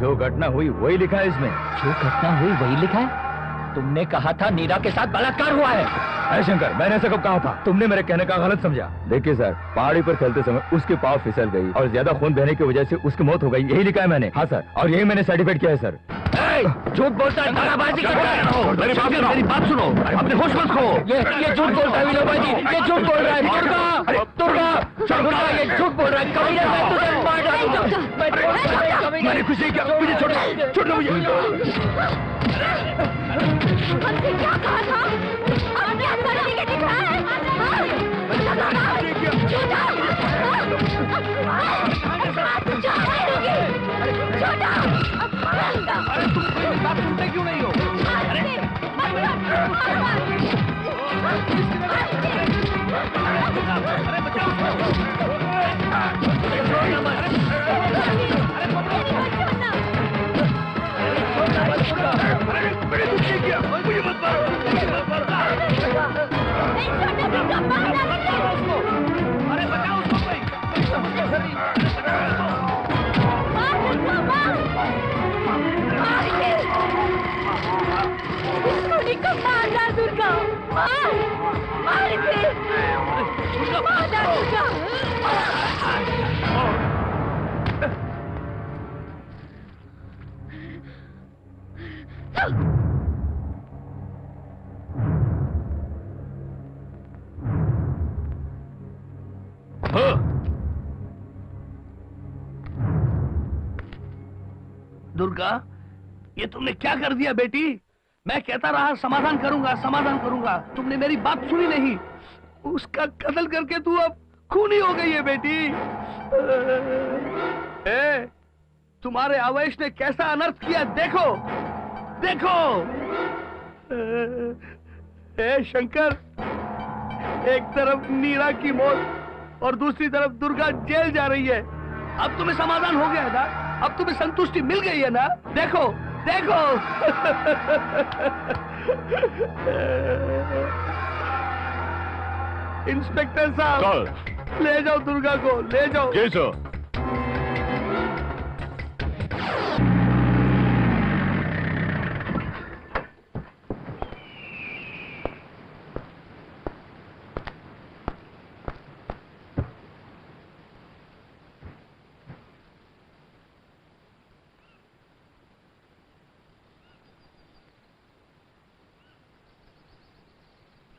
जो घटना हुई वही लिखा है इसमें। जो घटना हुई वही लिखा है? तुमने कहा था नीरा के साथ बलात्कार हुआ है। अरे शंकर, मैंने ऐसा कब कहा था? तुमने मेरे कहने का गलत समझा। देखिए सर, पहाड़ी पर खेलते समय उसके पाँव फिसल गई और ज्यादा खून बहने की वजह से उसकी मौत हो गई, यही लिखा है मैंने। हाँ सर, और यही मैंने सर्टिफिकेट किया है सर। झूठ बोलता है, धड़ाबाजी करता है। मेरी बात सुनो, अपने होश मत खो। ये झूठ बोलता है विनोबा जी, ये झूठ बोल रहा है। दुर्गा, ये झूठ बोल रहा है। कमीना, मैं तुझे मार डालूंगा। मैंने कुछ नहीं किया, मुझे छोड़ मुझे। हमसे क्या कहा था? आपने सर्टिफिकेट दिखाया है? अरे तुम बात सुनते क्यों नहीं हो? अरे बचाओ। मुझे मत मारो। अरे बचाओ उसको भाई। मारना दुर्गा, मार इसे, मारना दुर्गा। दुर्गा, ये तुमने क्या कर दिया बेटी? मैं कहता रहा समाधान करूंगा, समाधान करूंगा। तुमने मेरी बात सुनी नहीं। उसका कत्ल करके तू अब खूनी हो गई है बेटी। तुम्हारे आवेश ने कैसा अनर्थ किया, देखो देखो। शंकर, एक तरफ नीरा की मौत और दूसरी तरफ दुर्गा जेल जा रही है। अब तुम्हें समाधान हो गया है ना? अब तुम्हें संतुष्टि मिल गई है ना? देखो देखो। इंस्पेक्टर साहब, ले जाओ दुर्गा को, ले जाओ। जी सर।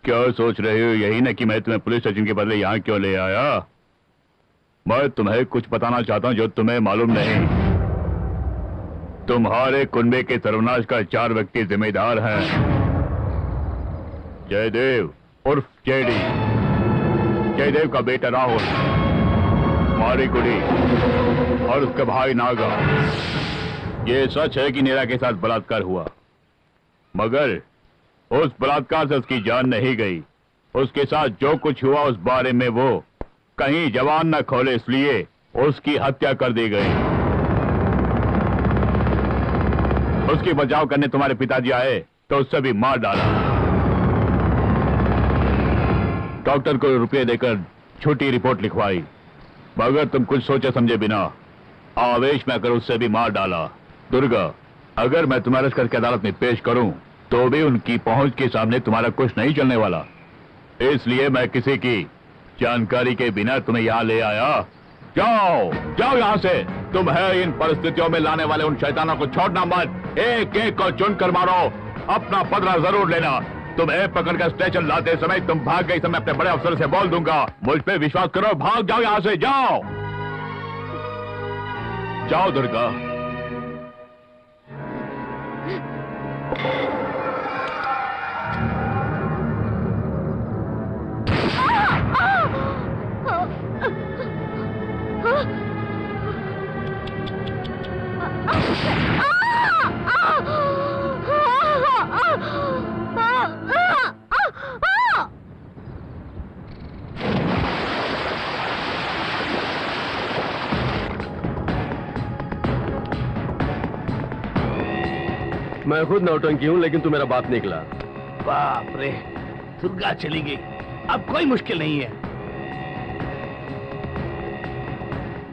क्या सोच रहे हो? यही ना कि मैं तुम्हें पुलिस स्टेशन के बदले यहाँ क्यों ले आया? मैं तुम्हें कुछ बताना चाहता हूँ जो तुम्हें मालूम नहीं। तुम्हारे कुनबे के सर्वनाश का 4 व्यक्ति जिम्मेदार हैं। जयदेव उर्फ जेडी, जयदेव का बेटा राहुल, मारी गुड़ी और उसका भाई नागा। ये सच है कि नीरा के साथ बलात्कार हुआ, मगर उस बलात्कार से उसकी जान नहीं गई। उसके साथ जो कुछ हुआ उस बारे में वो कहीं जबान न खोले, इसलिए उसकी हत्या कर दी गई। उसकी बचाव करने तुम्हारे पिताजी आए तो उससे भी मार डाला। डॉक्टर को रुपये देकर छोटी रिपोर्ट लिखवाई, मगर तुम कुछ सोचे समझे बिना आवेश में कर उससे भी मार डाला। दुर्गा, अगर मैं तुम्हारे करके अदालत में पेश करूं तो भी उनकी पहुंच के सामने तुम्हारा कुछ नहीं चलने वाला, इसलिए मैं किसी की जानकारी के बिना तुम्हें यहां ले आया। जाओ जाओ यहां से। तुम है इन परिस्थितियों में लाने वाले उन शैतानों को छोड़ना मत। एक एक को चुनकर मारो, अपना बदला जरूर लेना। तुम्हें पकड़कर स्टेशन लाते समय तुम भाग गई, मैं अपने बड़े अफसर से बोल दूंगा। मुझ पे विश्वास करो, भाग जाओ यहां से। जाओ जाओ दुर्गा। मैं खुद नौटंकी हूँ, लेकिन तू मेरा बाप निकला। बाप रे, दुर्गा चली गई, अब कोई मुश्किल नहीं है।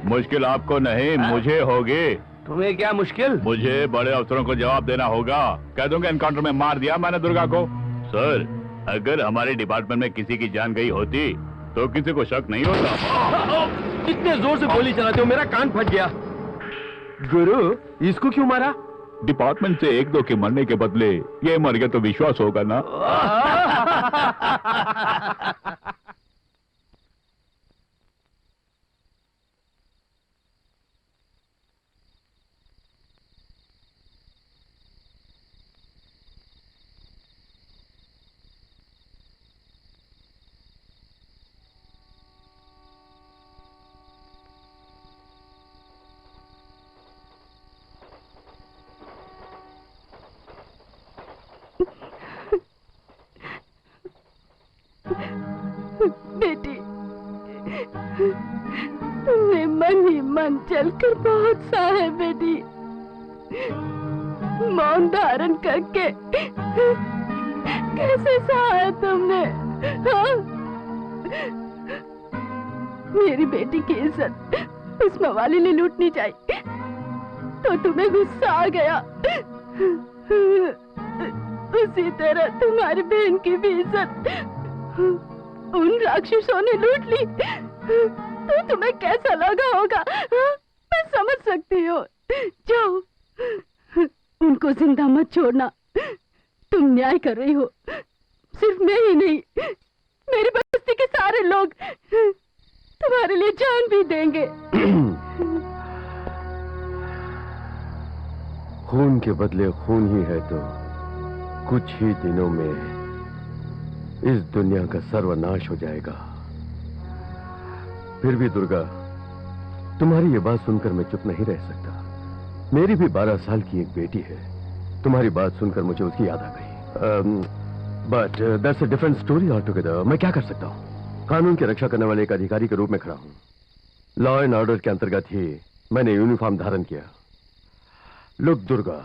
मुश्किल आपको नहीं, मुझे होगी। तुम्हें क्या मुश्किल? मुझे बड़े अफसरों को जवाब देना होगा। कह दूंगा एनकाउंटर में मार दिया मैंने दुर्गा को। सर, अगर हमारे डिपार्टमेंट में किसी की जान गई होती तो किसी को शक नहीं होता। इतने जोर से गोली चलाते हो, मेरा कान फट गया। गुरु, इसको क्यों मारा? डिपार्टमेंट से एक दो के मरने के बदले ये मर गया तो विश्वास होगा ना। बेटी, तुमने मन ही मन चलकर बहुत सहा है बेटी। मौन धारण करके कैसे सहा है तुमने? हाँ? मेरी बेटी की इज्जत उस मवाली ने लूटनी चाहिए तो तुम्हें गुस्सा आ गया। उसी तरह तुम्हारी बहन की भी इज्जत उन राक्षसों ने लूट ली तो तुम्हें कैसा लगा होगा? मैं समझ सकती हूँ। जाओ, उनको जिंदा मत छोड़ना। तुम न्याय कर रही हो, सिर्फ मैं ही नहीं, मेरी बस्ती के सारे लोग तुम्हारे लिए जान भी देंगे। खून के बदले खून ही है तो कुछ ही दिनों में इस दुनिया का सर्वनाश हो जाएगा। फिर भी दुर्गा, तुम्हारी ये बात सुनकर मैं चुप नहीं रह सकता। मेरी भी 12 साल की एक बेटी है। तुम्हारी बात सुनकर मुझे उसकी याद आ गई। But that's a different story all together. मैं क्या कर सकता हूँ? कानून की रक्षा करने वाले एक अधिकारी के रूप में खड़ा हूँ। लॉ एंड ऑर्डर के अंतर्गत ही मैंने यूनिफॉर्म धारण किया। Look Durga,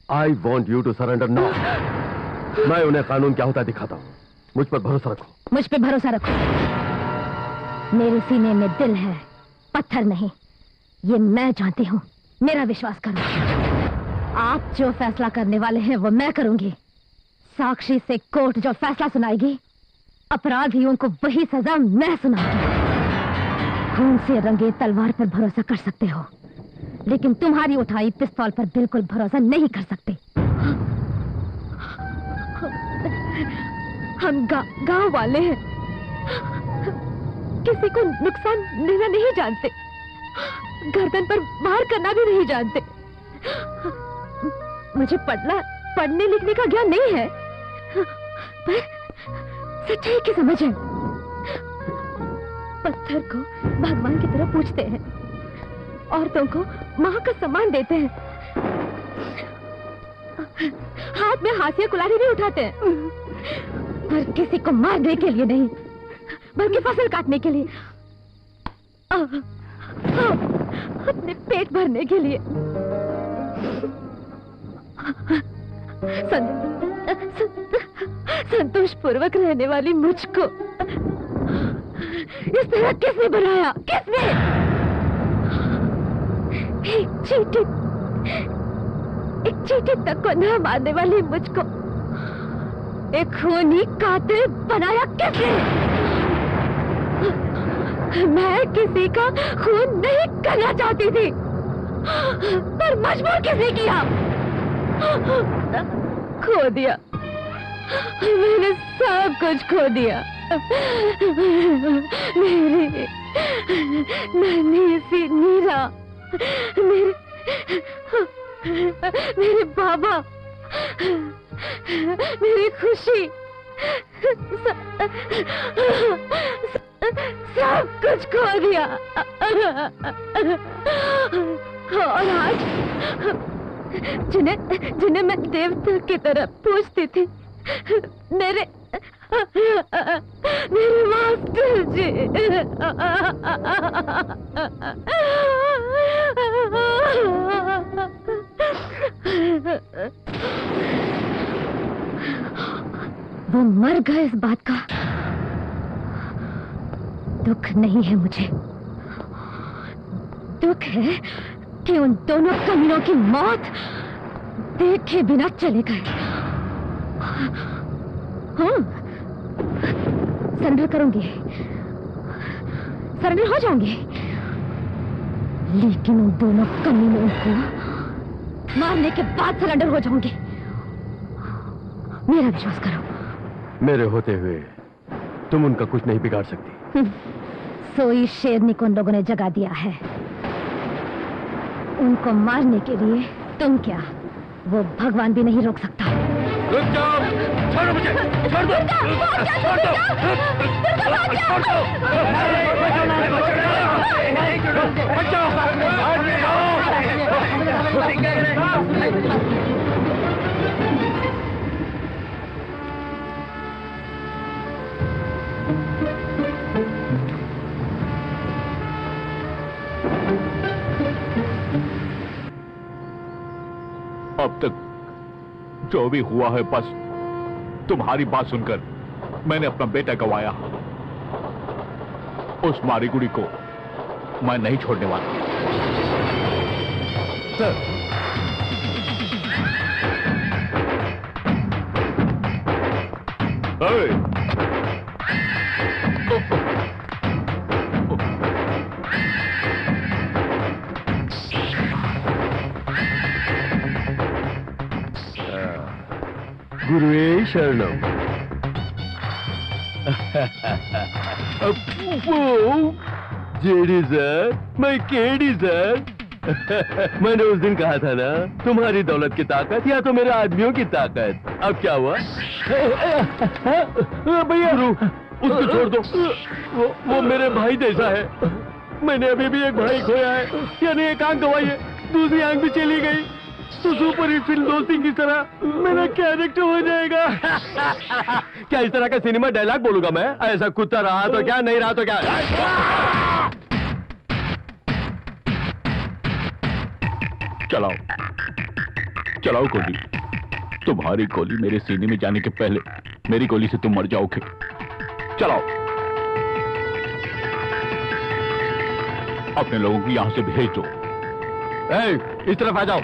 I want you to surrender now. मैं उन्हें कानून क्या होता दिखाता हूँ। मुझ पर भरोसा रखो। मुझ पे भरोसा रखो। मेरे सीने में दिल है, पत्थर नहीं। ये मैं जानती हूँ, मेरा विश्वास करो। आप जो फैसला करने वाले हैं वो मैं करूंगी। साक्षी से कोर्ट जो फैसला सुनाएगी, अपराधियों को वही सजा मैं सुनाऊंगी। खून से रंगे तलवार पर भरोसा कर सकते हो, लेकिन तुम्हारी उठाई पिस्तौल पर बिल्कुल भरोसा नहीं कर सकते। हम गांव वाले हैं, किसी को नुकसान देना नहीं जानते, गर्दन पर वार करना भी नहीं जानते। मुझे पढ़ने लिखने का ज्ञान नहीं है, पर सच्चाई की समझ है। पत्थर को भगवान की तरह पूजते हैं, औरतों को माँ का सम्मान देते हैं, हाथ में हाशिया कुल्हाड़ी भी उठाते हैं, पर किसी को मारने के लिए नहीं, बल्कि फसल काटने के लिए, अपने पेट भरने के लिए। संतोष पूर्वक रहने वाली मुझको इस तरह किसने बनाया? किसने? एक चींटी तक को न मारने वाली मुझको एक खूनी कातिल बनाया किसने? मैं किसी का खून नहीं करना चाहती थी, पर मजबूर किसने किया? खो दिया, मैंने सब कुछ खो दिया। मेरी नन्ही सी नीरा, मेरे बाबा, मेरी खुशी, सब कुछ खो दिया। और आज जिन्हें मैं देवता की तरह पूजती थी, मेरे मास्टर जी, वो मर गए, इस बात का दुख नहीं है मुझे। दुख है कि उन दोनों कमीनों की मौत देखे बिना चले गए। हाँ, सरेंडर करूंगी, सरेंडर हो जाऊंगी, लेकिन उन दोनों कमीनों को मारने के बाद सरेंडर हो जाऊंगी। मेरा विश्वास करो। मेरे होते हुए तुम उनका कुछ नहीं बिगाड़ सकती। सोई शेरनी को उन लोगों ने जगा दिया है। उनको मारने के लिए तुम क्या, वो भगवान भी नहीं रोक सकता। रुक जाओ, छोड़ो मुझे, छोड़ दो, छोड़ दो, अब तक जो भी हुआ है, बस तुम्हारी बात सुनकर मैंने अपना बेटा गंवाया। उस मारीगुड़ी को मैं नहीं छोड़ने वाला। सर, गुरुवे शरणम। जेडी सर, मैं केडी सर। मैंने उस दिन कहा था ना, तुम्हारी दौलत की ताकत या तो मेरे आदमियों की ताकत। अब क्या हुआ? भैया उसको छोड़ दो, वो मेरे भाई जैसा है। मैंने अभी भी एक भाई खोया है, यानी एक आंख गंवाई है, दूसरी आंख भी चली गई। तो सुपर हिट फिल्म दोस्ती की तरह मेरा कैरेक्टर हो जाएगा। क्या इस तरह का सिनेमा डायलॉग बोलूंगा मैं? ऐसा कुत्ता रहा तो क्या, नहीं रहा तो क्या? चलाओ चलाओ गोली। तुम्हारी गोली मेरे सीने में जाने के पहले मेरी गोली से तुम मर जाओगे। चलाओ। अपने लोगों को यहां से भेज दो। इस तरफ आ जाओ।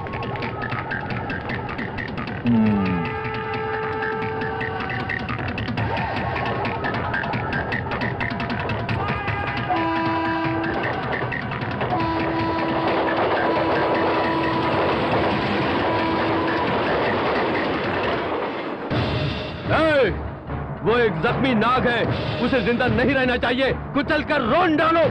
वो एक जख्मी नाग है, उसे जिंदा नहीं रहना चाहिए। कुचल कर रोन डालो।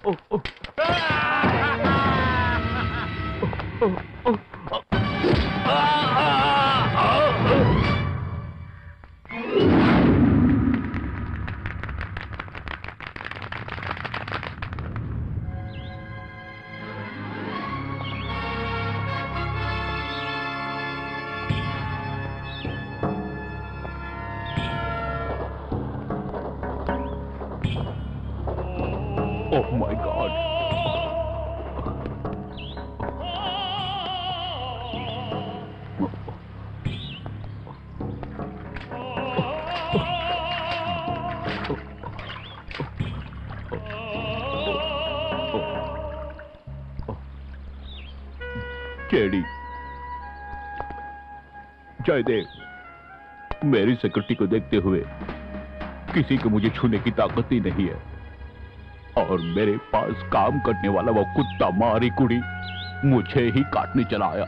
Oh my God. JD, Jaidev, मेरी सिक्योरिटी को देखते हुए किसी को मुझे छूने की ताकत ही नहीं है, और मेरे पास काम करने वाला वो कुत्ता मारी कुड़ी मुझे ही काटने चला आया।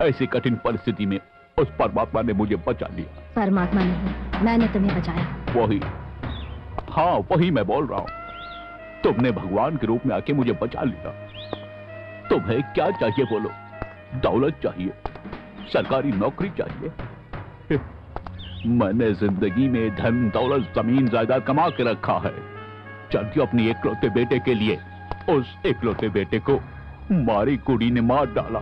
ऐसी कठिन परिस्थिति में उस परमात्मा ने मुझे बचा लिया। परमात्मा नहीं, मैंने तुम्हें बचाया। वही, हाँ वही मैं बोल रहा हूँ। तुमने भगवान के रूप में आके मुझे बचा लिया। तुम्हें क्या चाहिए बोलो? दौलत चाहिए? सरकारी नौकरी चाहिए? मैंने जिंदगी में धन दौलत जमीन जायदाद कमा के रखा है, जबकि अपनी एकलौते बेटे के लिए उस एकलौते बेटे को मारी कुड़ी ने मार डाला।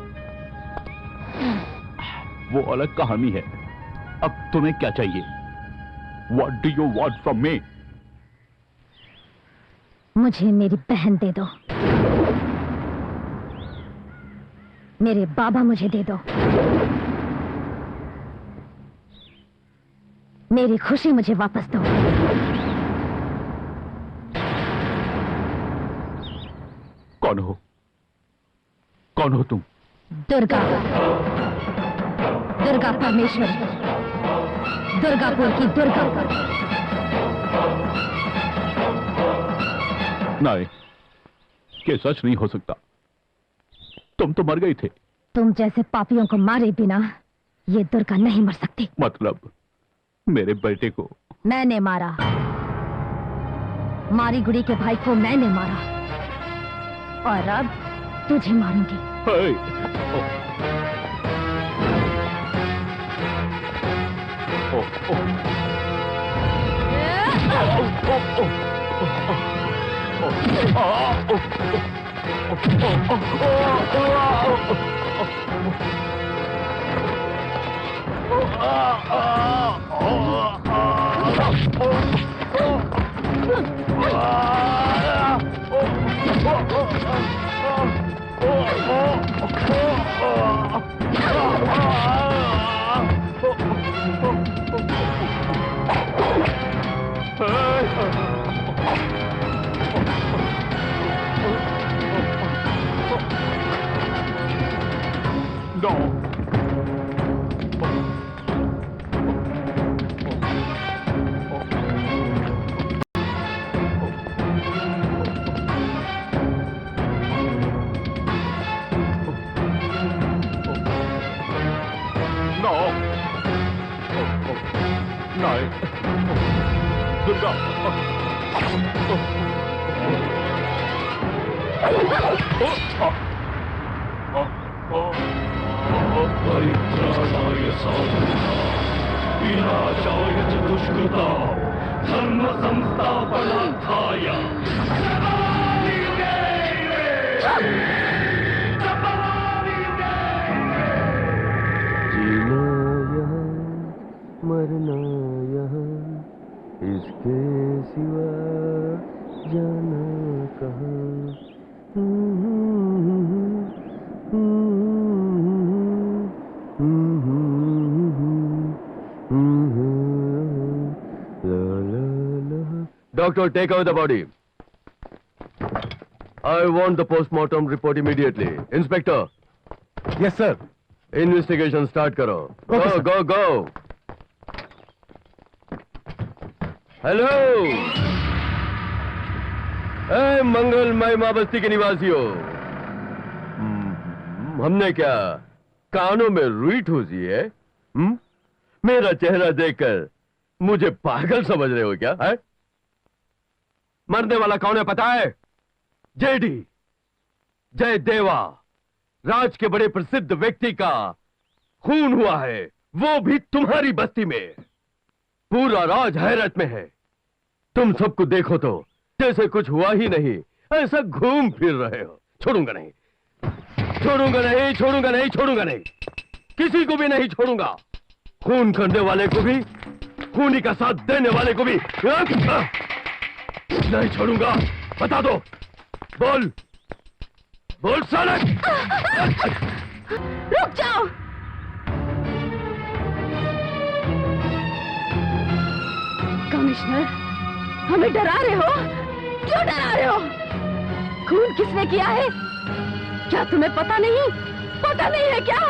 वो अलग कहानी है। अब तुम्हें क्या चाहिए? What do you want from me? मुझे मेरी बहन दे दो। मेरे बाबा मुझे दे दो। मेरी खुशी मुझे वापस दो। कौन हो? कौन हो तुम? दुर्गा, दुर्गा परमेश्वरी, दुर्गापुर की दुर्गा। नहीं, ये सच नहीं हो सकता। तुम तो मर गई थे। तुम जैसे पापियों को मारे बिना ये दुर्गा नहीं मर सकती। मतलब मेरे बेटे को मैंने मारा। मारी गुड़ी के भाई को मैंने मारा, और अब तुझे मारूंगी। परित्राणाय साधुनां विनाशाय च दुष्कृतां धर्म संस्थापनार्थाय जीना यहाँ मरना यहाँ, इसके सिवा जाना कहाँ। Doctor, take out the body. I want the postmortem report immediately. Inspector. Yes, sir. Investigation start करो. Okay, Go, sir. go, go. Hello, ए मंगलमय माँ बस्ती के निवासियों, हमने क्या कानों में रुई ठूसी है? मेरा चेहरा देखकर मुझे पागल समझ रहे हो क्या? है? मरने वाला कौन है पता है? जेडी, जय देवा, राज के बड़े प्रसिद्ध व्यक्ति का खून हुआ है, वो भी तुम्हारी बस्ती में। पूरा राज हैरत में है। तुम सबको देखो तो जैसे कुछ हुआ ही नहीं, ऐसा घूम फिर रहे हो। छोड़ूंगा नहीं, छोड़ूंगा नहीं, छोड़ूंगा नहीं, छोड़ूंगा नहीं, किसी को भी नहीं छोड़ूंगा। खून करने वाले को भी, खूनी का साथ देने वाले को भी नहीं छोड़ूंगा। बता दो, बोल बोल साले। रुक जाओ। कमिश्नर, हमें डरा रहे हो? क्यों डरा रहे हो? खून किसने किया है? क्या तुम्हें पता नहीं? पता नहीं है क्या?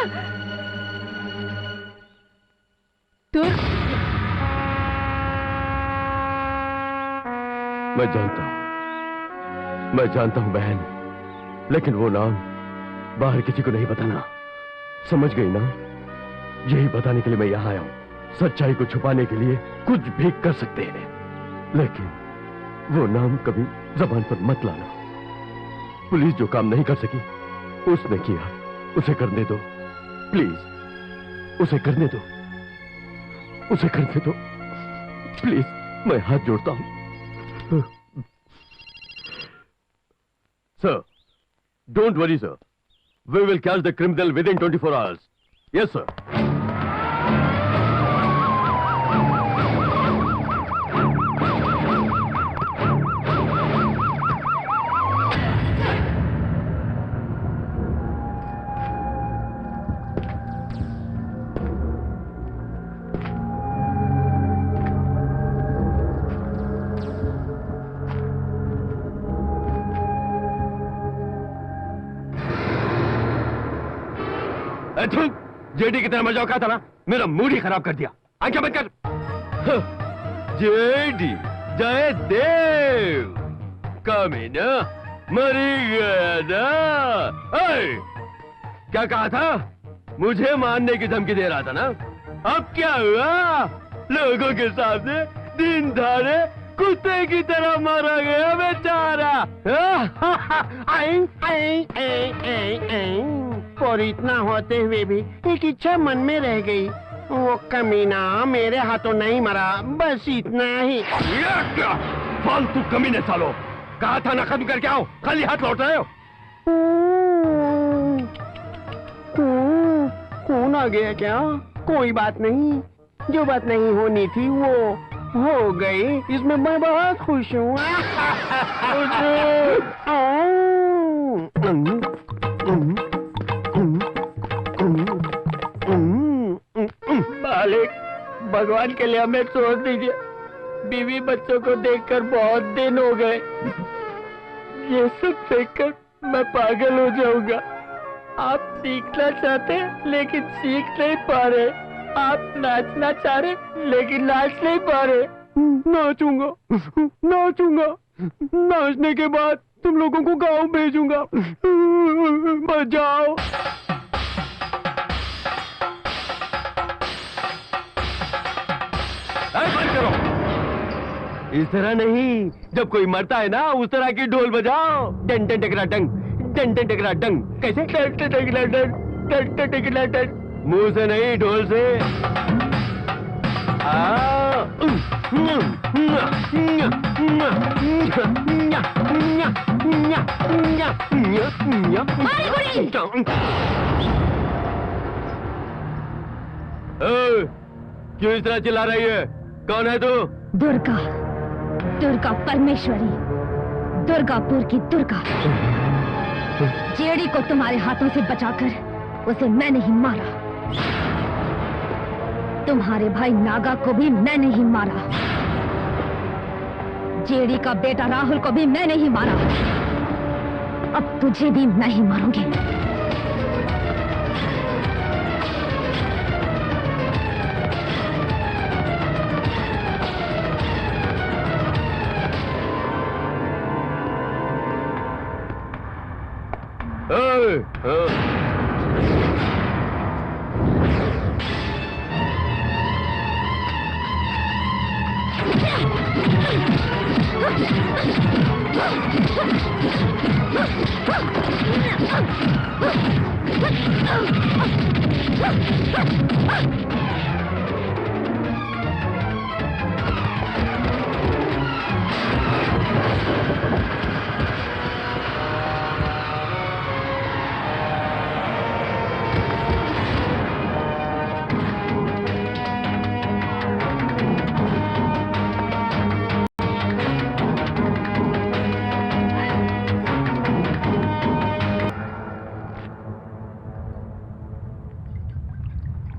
मैं जानता हूं बहन, लेकिन वो नाम बाहर किसी को नहीं बताना, समझ गई ना? यही बताने के लिए मैं यहां आया हूं। सच्चाई को छुपाने के लिए कुछ भी कर सकते हैं, लेकिन वो नाम कभी जबान पर मत लाना। पुलिस जो काम नहीं कर सकी उसने किया, उसे करने दो प्लीज, उसे करने दो, उसे करने दो प्लीज, मैं हाथ जोड़ता हूं। Sir, don't worry, sir. We will catch the criminal within 24 hours. Yes, sir. JD की तरह मजा का था ना, मेरा मूड ही खराब कर दिया। आंखें बंद कर। जेडी, जय देव, कमीना, मरी गया ना। क्या कहा था? मुझे मारने की धमकी दे रहा था ना? अब क्या हुआ? लोगों के सामने दिन दहाड़े कुत्ते की तरह मारा गया बेचारा। और इतना होते हुए भी एक इच्छा मन में रह गई, वो कमीना मेरे हाथों नहीं मरा, बस इतना ही। क्या फालतू कमीने सालो, कहा था ना खत्म करके आओ, खाली हाथ लौट रहे हो। खून आ गया क्या? कोई बात नहीं, जो बात नहीं होनी थी वो हो गई, इसमें मैं बहुत खुश हूँ। मालिक, भगवान के लिए हमें छोड़ दीजिए, बीवी बच्चों को देखकर बहुत दिन हो गए। ये सब देखकर मैं पागल हो जाऊंगा। आप सीखना चाहते हैं लेकिन सीख नहीं पा रहे, आप नाचना चाह रहे लेकिन नाच नहीं पा रहे। नाचूंगा, नाचूंगा, नाचने के बाद तुम लोगों को गांव भेजूंगा। बजाओ। बंद करो, इस तरह नहीं, जब कोई मरता है ना उस तरह की ढोल बजाओ। टन टन टकरा टंग, टन टन टकरा टंग। कैसे? टन टन टकरा टंग, टन टन टकरा टंग। मुंह से नहीं, ढोल से। क्यों इस तरह चिल्ला रही है? कौन है तू? दुर्गा, दुर्गा परमेश्वरी, दुर्गापुर की दुर्गा। जेडी को तुम्हारे हाथों से बचाकर उसे मैंने ही मारा। तुम्हारे भाई नागा को भी मैंने ही मारा। जेडी का बेटा राहुल को भी मैंने ही मारा। अब तुझे भी मैं ही मारूंगी।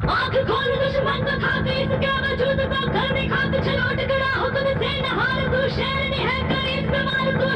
आंख खोल दुश्मन को खाते इसके वजूद को करने खाते चलो टकरा हुक्म से नहार तू शेर नहीं है करीब से मार तू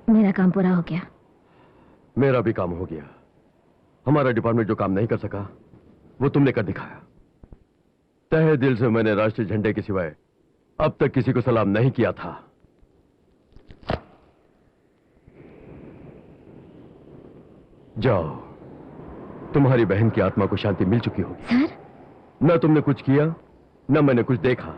मेरा काम पूरा हो गया। मेरा भी काम हो गया। हमारा डिपार्टमेंट जो काम नहीं कर सका वो तुमने कर दिखाया। तहे दिल से मैंने राष्ट्रीय झंडे के सिवाय अब तक किसी को सलाम नहीं किया था। जाओ, तुम्हारी बहन की आत्मा को शांति मिल चुकी होगी। सर, न तुमने कुछ किया न मैंने कुछ देखा।